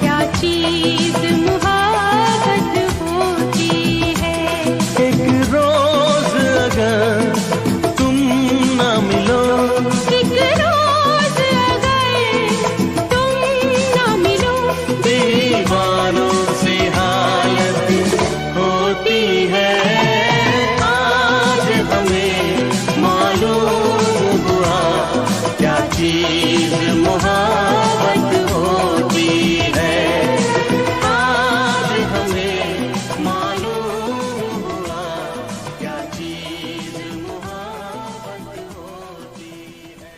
क्या चीज मोहब्बत होती है। एक रोज अगर तुम न मिलो, एक रोज अगर तुम न मिलो, दीवानों से हालत होती है। आज हमें मालूम हुआ क्या चीज मोहब्बत होती है। आज हमें मालूम हुआ क्या चीज मोहब्बत होती है।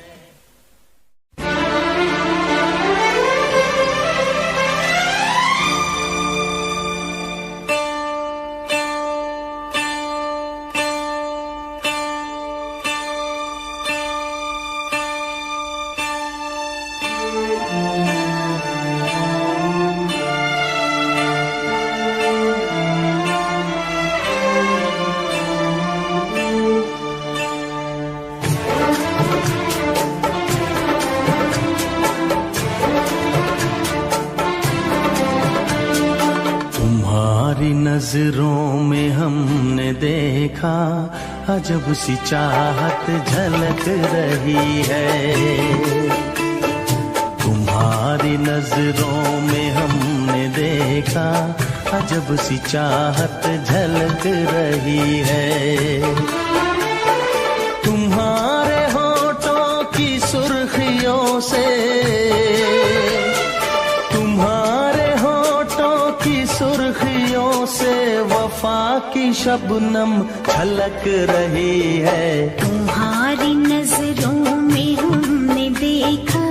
तुम्हारी नजरों में हमने देखा अजब सी चाहत झलक रही है। तुम्हारी नजरों में हमने देखा अजब सी चाहत झलक रही है। तुम्हारे होठों की सुर्खियों से, तुम्हारे होठों की सुर्खियों से वफा की शबनम छलक रही है। तुम्हारी नजरों में हमने देखा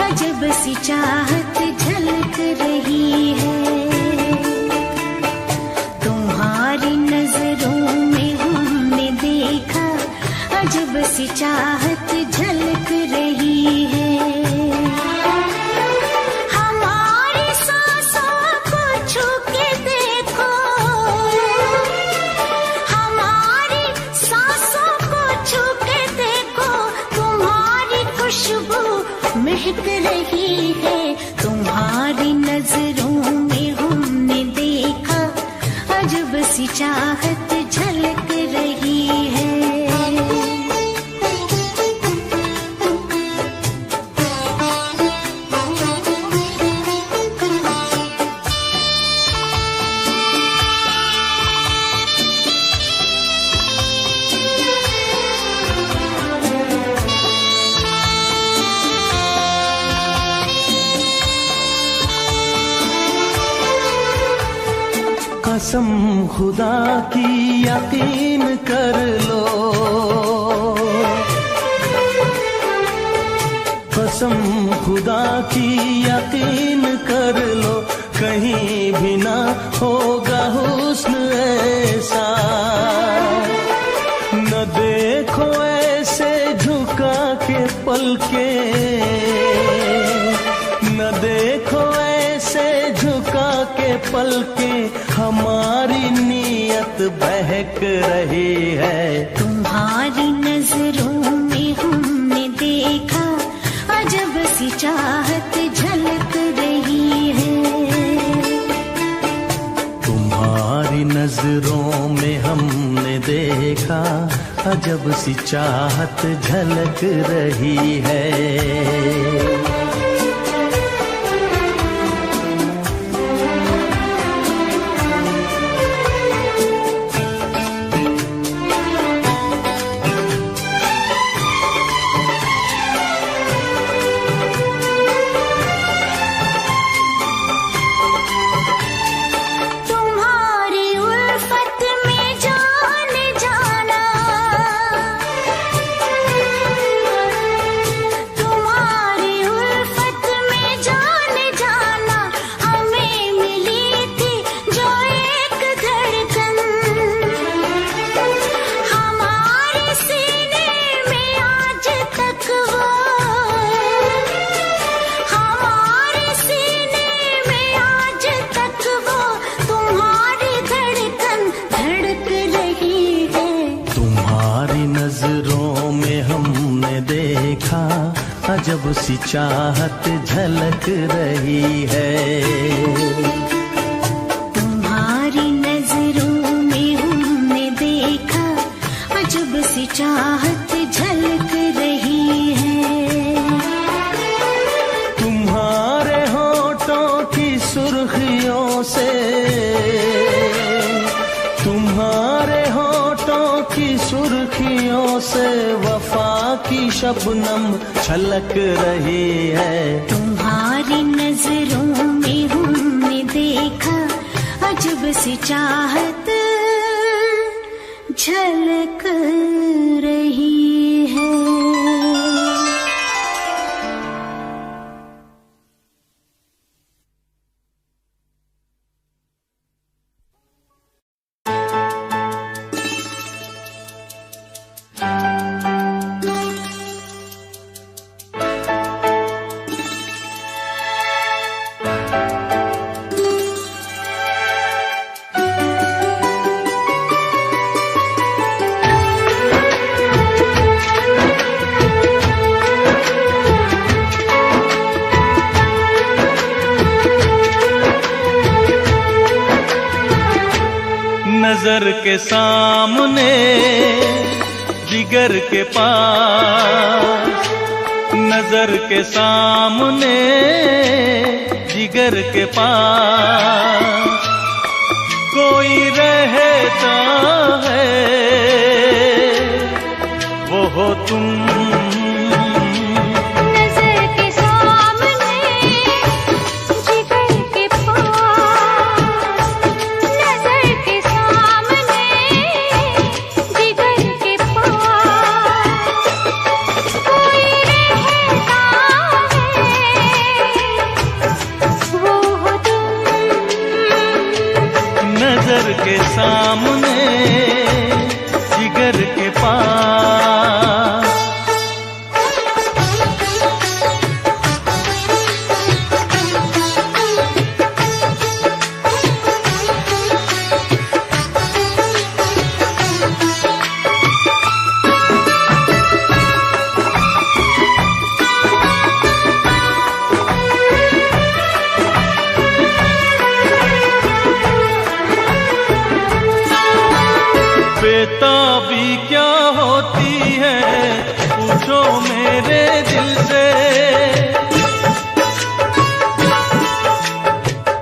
अजब सी चाहत झलक रही है। तुम्हारी नजरों में हमने देखा अजब सी चाहत झलक रही है। हमारी सांसों को छू के देखो, हमारी सांसों को छू के देखो, तुम्हारी खुशबू महक रही है। तुम्हारी नजरों में कसम खुदा की यकीन कर लो, कसम खुदा की यकीन कर लो, कहीं भी ना होगा हुस्न ऐसा। न देखो ऐसे झुका के पलके, न देखो ऐसे झुका के पलके, हमारी नीयत बहक रही है। तुम्हारी नजरों में हमने देखा अजब सी चाहत झलक रही है। तुम्हारी नजरों में हमने देखा अजब सी चाहत झलक रही है। अजब सी चाहत झलक रही है। तुम्हारी नजरों में हमने देखा अजब सी चाहत झलक रही है। तुम्हारे होठों की सुर्खियों से, तुम्हारे होठों की सुर्खियों से वफा की शबनम छलक रही है। तुम्हारी नजरों में हमने देखा अजब सी चाहत झलक रही है। नजर के सामने जिगर के पास, नजर के सामने जिगर के पास कोई रहता है, वो हो तुम। नजर के सामने जिगर के पास बेताबी क्या होती है पूछो मेरे दिल से,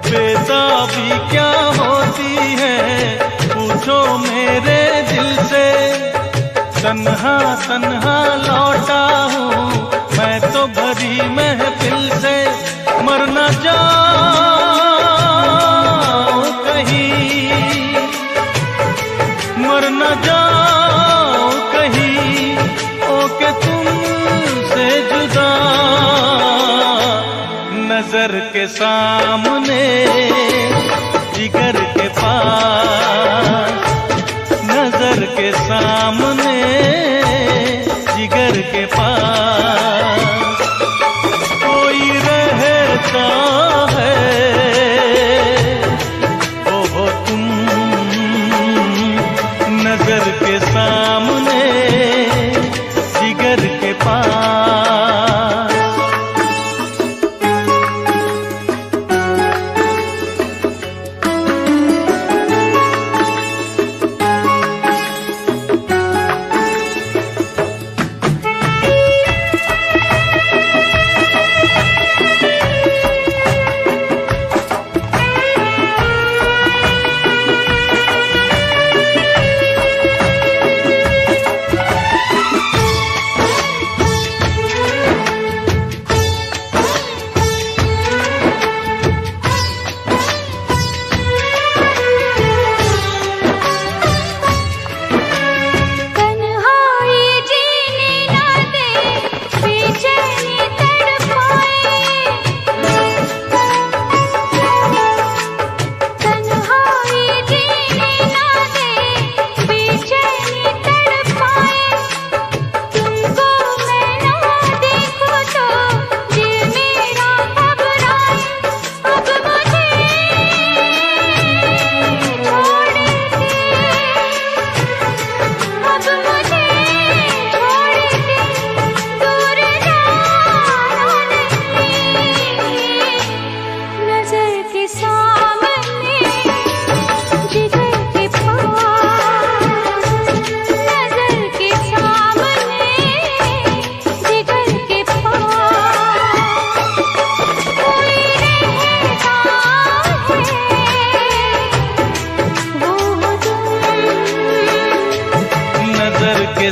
बेताबी क्या होती है पूछो मेरे दिल से। तन्हा तन्हा लौटा हूँ मैं तो भरी महफिल से, मर न जाऊं कहीं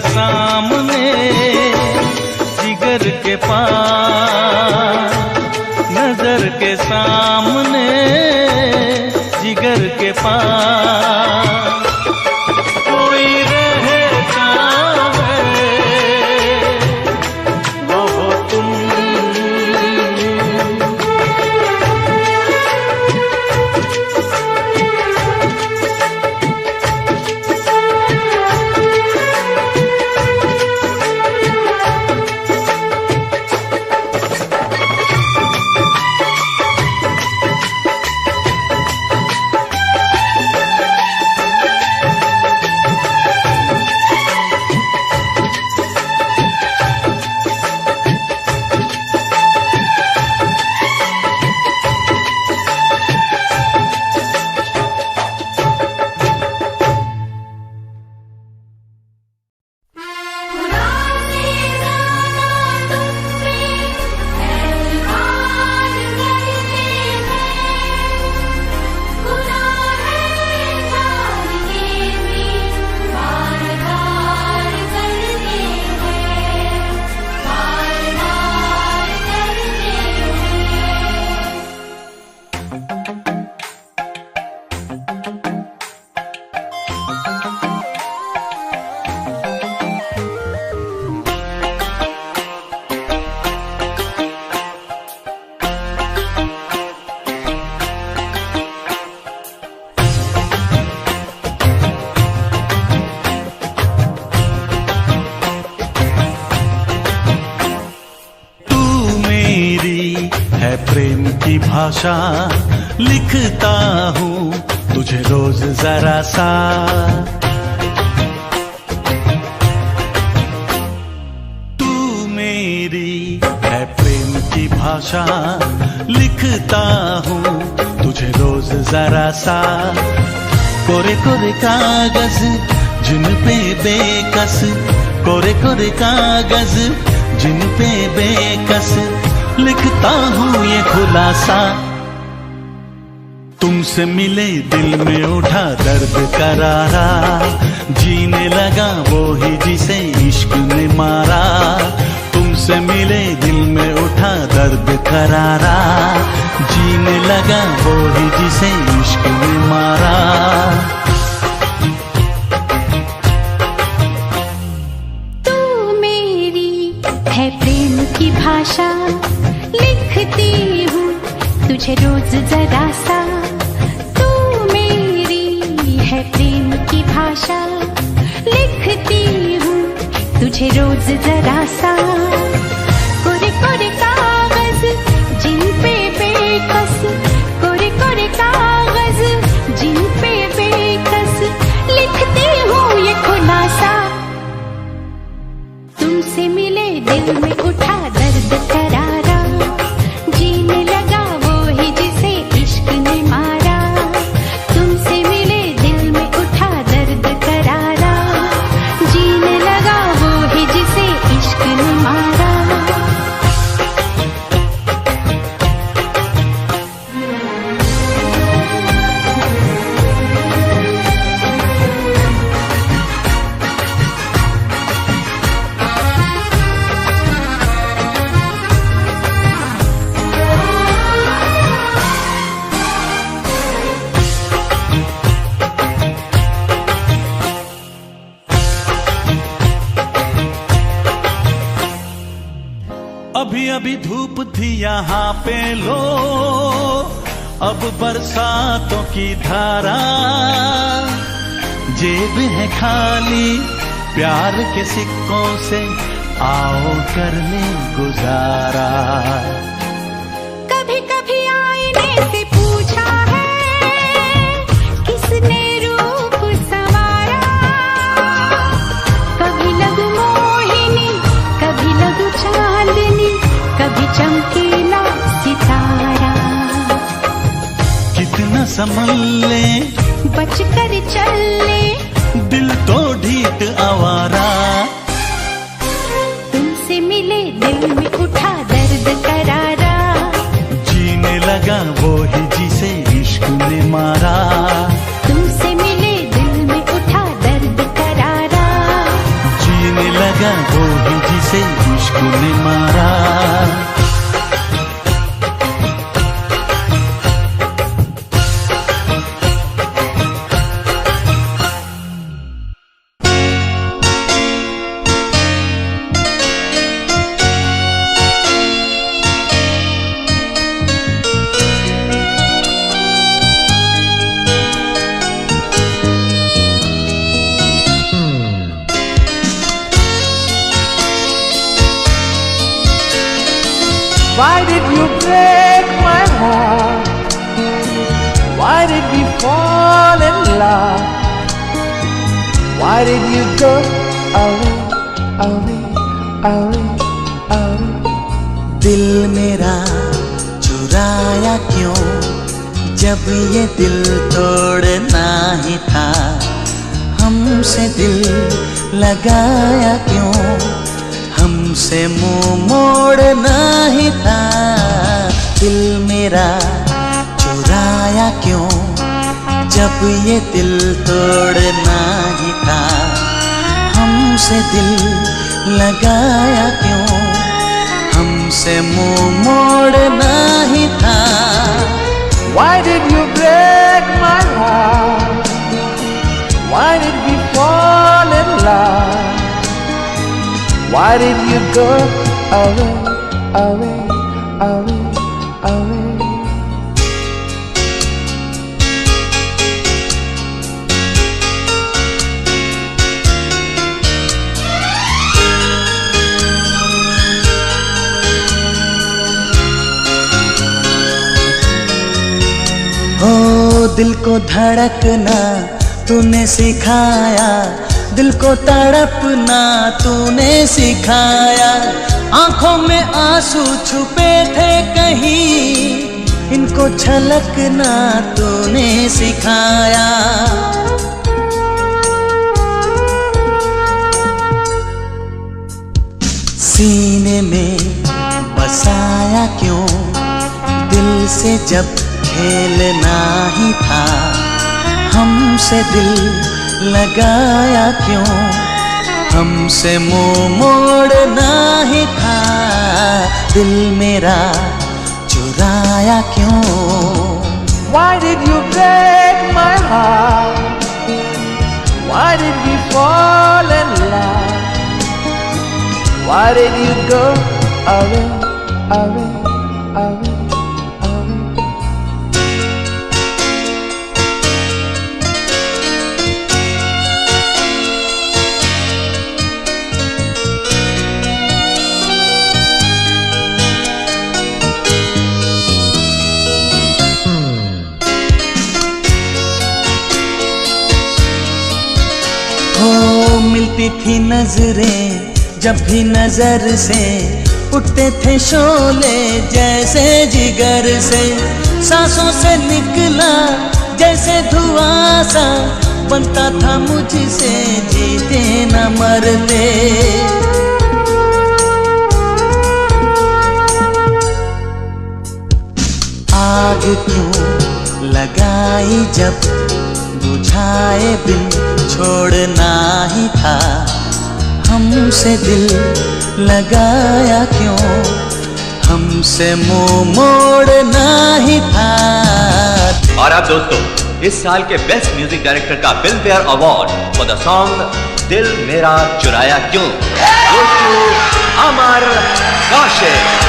सामने, जिगर के पास, नजर के सामने, जिगर के पास कोई रहता है, वो हो तुम। प्रेम की भाषा लिखता हूँ तुझे रोज जरा सा। तू मेरी है प्रेम की भाषा लिखता हूँ तुझे रोज जरा सा। कोरे कोरे कागज जिन पे बेकस, कोरे कोरे कागज जिन पे बेकस लिखता हूँ ये खुलासा। तुमसे मिले दिल में उठा दर्द करारा, जीने लगा वो ही जिसे इश्क ने मारा। तुमसे मिले दिल में उठा दर्द करारा, जीने लगा वो ही जिसे इश्क ने मारा। तू मेरी है प्रेम की भाषा लिखती हूँ तुझे रोज जरा सा। तू मेरी है प्रेम की भाषा लिखती हूँ तुझे रोज जरा सा। कोरे कोरे कागज जिन पे बेकस, कोरे कोरे कागज जिन पे बेकस लिखती हूँ ये खुलासा। तुमसे मिले दिल में उठा दर्द करारा, जीने लगा वो ही जिसे इश्क ने मारा। तुमसे मिले दिल में उठा दर्द करारा, जीने लगा वो ही जिसे इश्क ने मारा। अभी अभी धूप थी यहाँ पे लो, अब बरसातों की धारा। जेब है खाली प्यार के सिक्कों से, आओ कर ले गुजारा। कभी कभी आईने से पूछा है किसने रूप संवारा। कभी लगू मोहिनी, कभी लगू चांदनी, कभी चमकीला सितारा। कितना संभल ले बच कर चल ले, दिल तो ढीठ आवारा। तुमसे मिले दिल में उठा दर्द करारा, जीने लगा वो ही जिसे इश्क ने मारा। तुमसे मिले दिल में उठा दर्द करारा, जीने इश्क ने मारा। Why did you break my heart? Why did we fall in love? Why did you go away, away, away, away? दिल मेरा चुराया क्यों, जब ये दिल तोड़ना ही था। हमसे दिल लगाया क्यों, हमसे मुंह मोड़ना ही था। दिल मेरा चुराया क्यों, जब ये दिल तोड़ना ही था। हमसे दिल लगाया क्यों, हमसे मुंह मोड़ना ही था। Why did you break my heart? Why did we fall in love? Why did you go away, away, away, away? ओ दिल को धड़कना तूने सिखाया, दिल को तड़पना तूने सिखाया। आंखों में आंसू छुपे थे कहीं, इनको छलकना तूने सिखाया। सीने में बसाया क्यों, दिल से जब खेलना ही था। हमसे दिल लगाया क्यों, हमसे मुंह मोड़ना ही था। दिल मेरा चुराया क्यों। Why did you break my heart? Why did we fall in love? Why did you go away, away, away? मिलती थी नजरें जब भी नजर से, उठते थे शोले जैसे जिगर से। सांसों से निकला जैसे धुआं सा, बनता था मुझसे जीते न मरते। आग क्यों लगाई जब बुझाए बिन छोड़ना ही था। हमसे दिल लगाया क्यों, हमसे मुंह मोड़ना ही था। और अब दोस्तों, इस साल के बेस्ट म्यूजिक डायरेक्टर का Filmfare award for the song दिल मेरा चुराया क्यों goes to अमर कौशिक।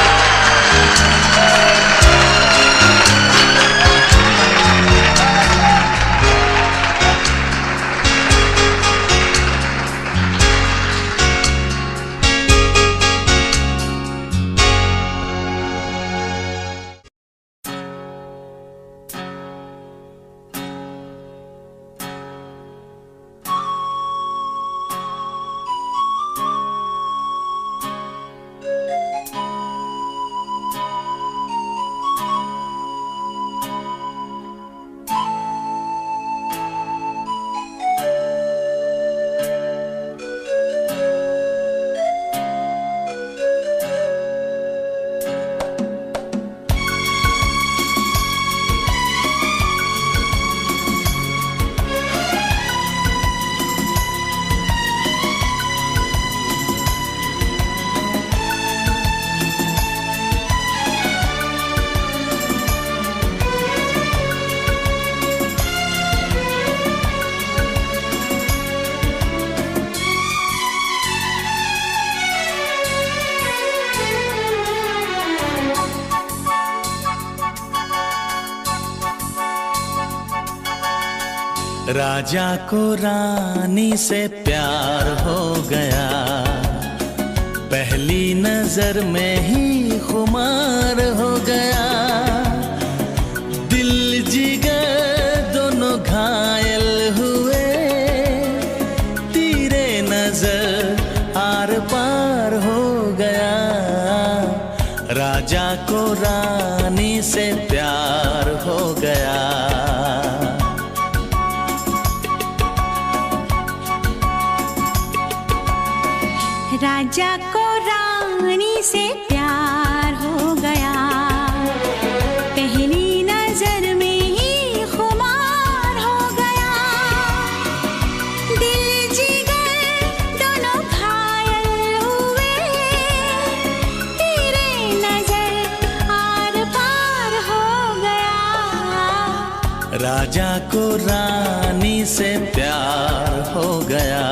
राजा को रानी से प्यार हो गया, पहली नजर में ही खुमार हो गया। दिल जिगर दोनों घायल हुए, तेरे नजर आर पार हो गया। राजा को रानी से प्यार हो गया। राजा को रानी से प्यार हो गया, पहली नजर में ही खुमार हो गया। दिल जिगर दोनों घायल हुए, तेरे नजर आर पार हो गया। राजा को रानी से प्यार हो गया।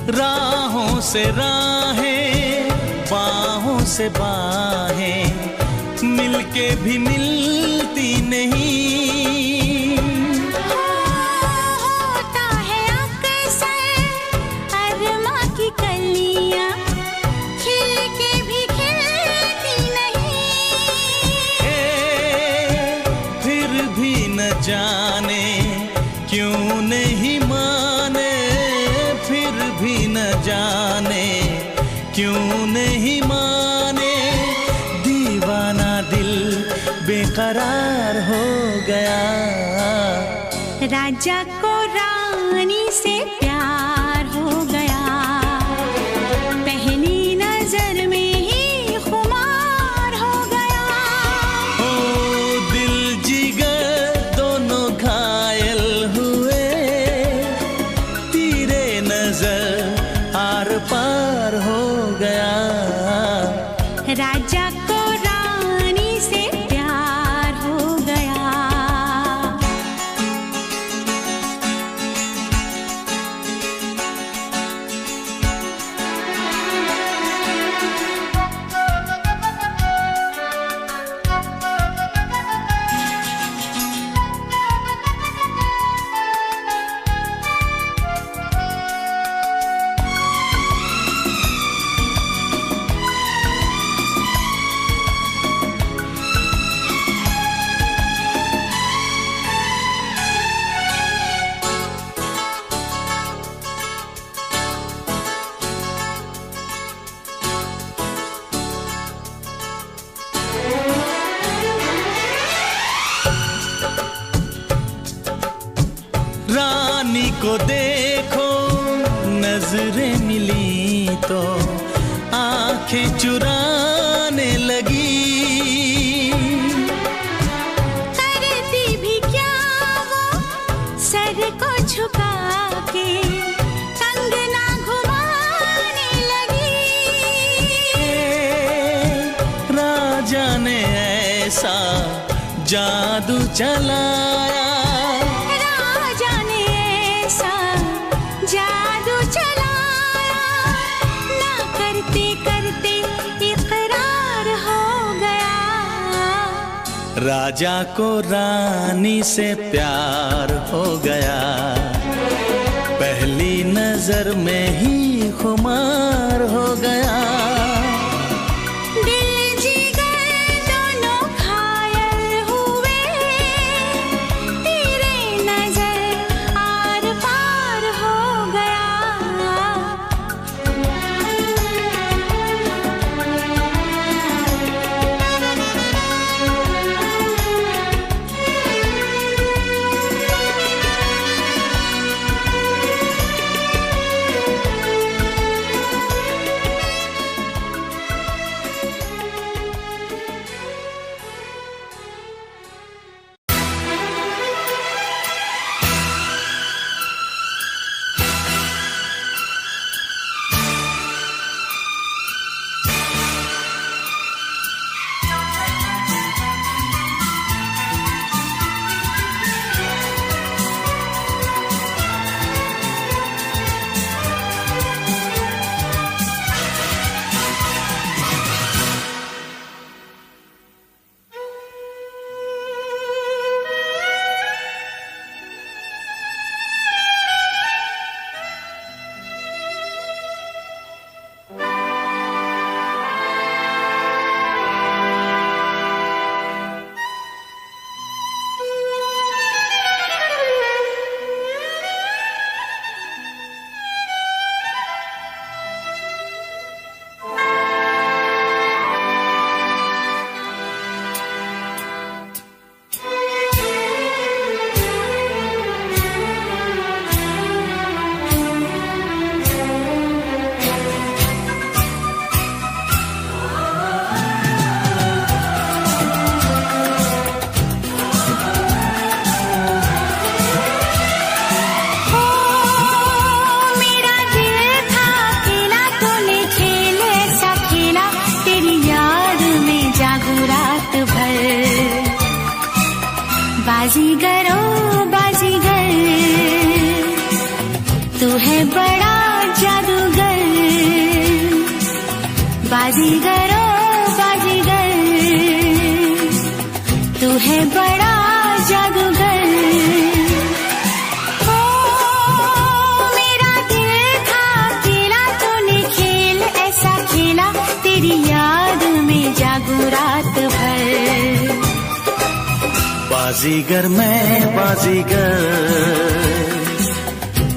राहों से राहें, बाहों से बाहें, मिलके भी मिलती नहीं। होता है अक्सर अरमा की कलियां, खिल के भी खिलती नहीं। फिर भी न जाने क्यों नहीं माने, फिर भी न जाने क्यों नहीं माने। दीवाना दिल बेकरार हो गया। राजा को रानी से प्यार हो गया, पहली नजर में ही खुमार हो गया। ओ दिल जिगर दोनों घायल हुए, तेरे नजर आर पार हो गया। राजा को रानी से प्यार हो गया। रानी को देखो नजरें मिली तो आंखें चुराने लगी। करती भी क्या वो सर को झुका के कंगना घुमाने लगी। राजा ने ऐसा जादू चलाया, जादू चलाया, ना करते करते इकरार हो गया। राजा को रानी से प्यार हो गया, पहली नजर में ही खुमार हो गया। बाजीगर ओ बाजीगर, तू है बड़ा जादूगर। ओ मेरा दिल था अकेला, तूने खेल ऐसा खेला, तेरी याद में जागू रात भर। बाजीगर मैं बाजीगर,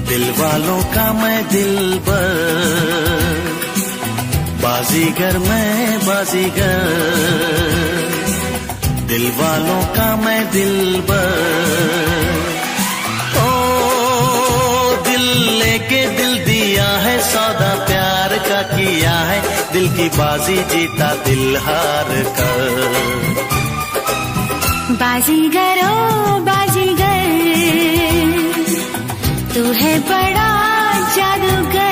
दिल वालों का मैं दिलबर। बाजीगर मैं बाजीगर, दिल वालों का मैं दिलबर। ओ दिल लेके दिल दिया है, सौदा प्यार का किया है, दिल की बाजी जीता दिल हार कर। बाजीगर ओ बाजीगर, तू है बड़ा जादूगर।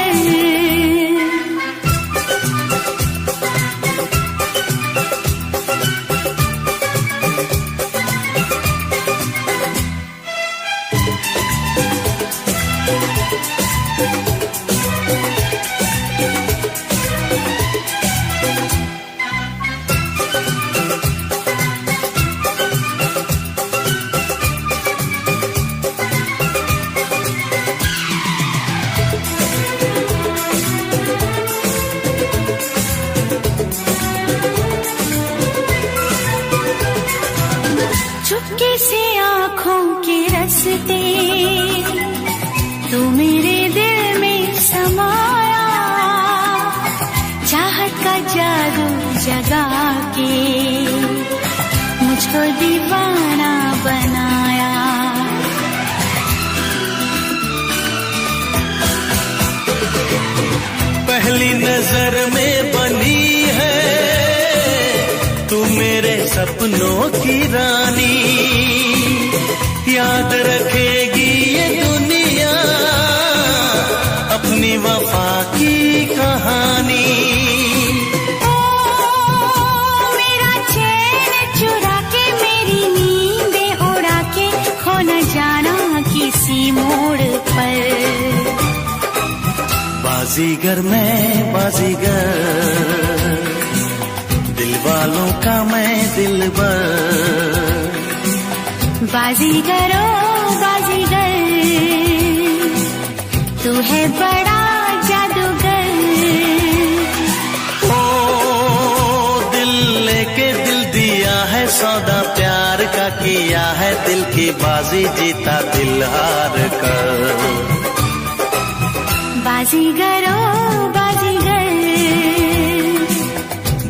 चुपके से आँखों के रस्ते, तू मेरे दिल में समाया, चाहत का जादू जगा के मुझको दीवाना बनाया। पहली नजर में बनी है तू मेरे सपनों की रानी, याद रखेगी ये दुनिया अपनी वफा की कहानी। ओ मेरा चैन चुरा के, मेरी नींदें उड़ा के, खो न जाना किसी मोड़ पर। बाजीगर मैं बाजीगर, दिल वालों का मैं दिलबर। बाजीगर ओ बाजीगर, तू है बड़ा जादूगर। ओ दिल लेके दिल दिया है, सौदा प्यार का किया है, दिल की बाजी जीता दिल हार कर। बाजीगर ओ बाजीगर,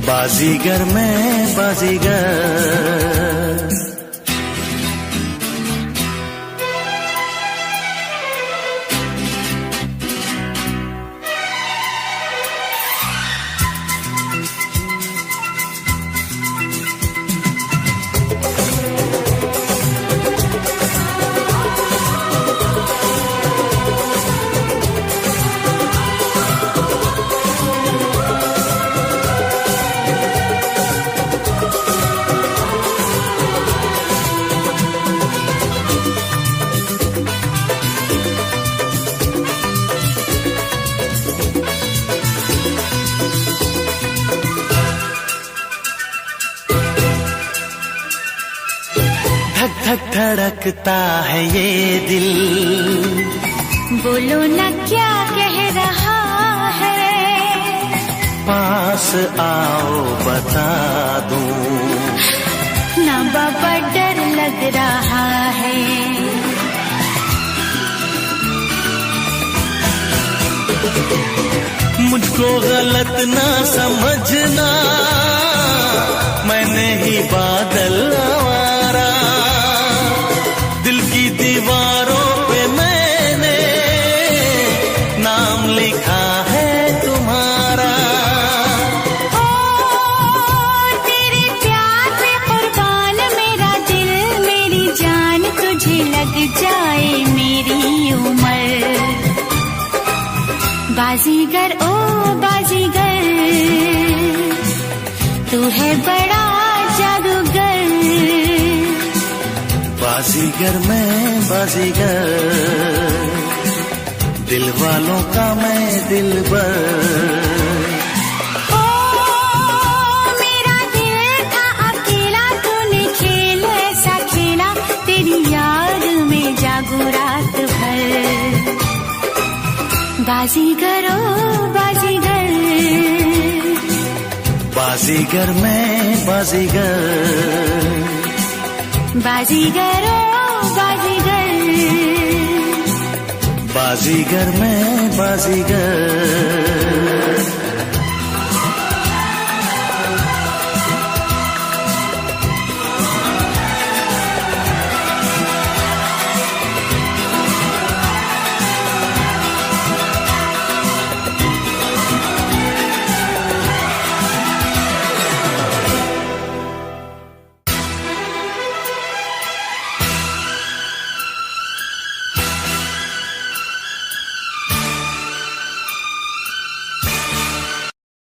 बाजीगर मैं बाजीगर। धक धक धड़कता है ये दिल, बोलो न क्या कह रहा है, पास आओ बता दूं। ना बाबा डर लग रहा है। मुझको गलत ना समझना, मैंने ही बादल आवारा, दिल की दीवारों पे मैंने नाम लिखा है तुम्हारा। ओ तेरे प्यार पे कुर्बान मेरा दिल, मेरी जान, तुझे लग जाए मेरी उम्र। बाजीगर ओ बाजीगर, तू है बड़ा जादूगर। बाजीगर मैं बाजीगर, दिल वालों का मैं दिलबर। ओ बाजीगर ओ बाजीगर, बाजीगर मैं बाजीगर, बाजीगर ओ बाजीगर, बाजीगर मैं बाजीगर।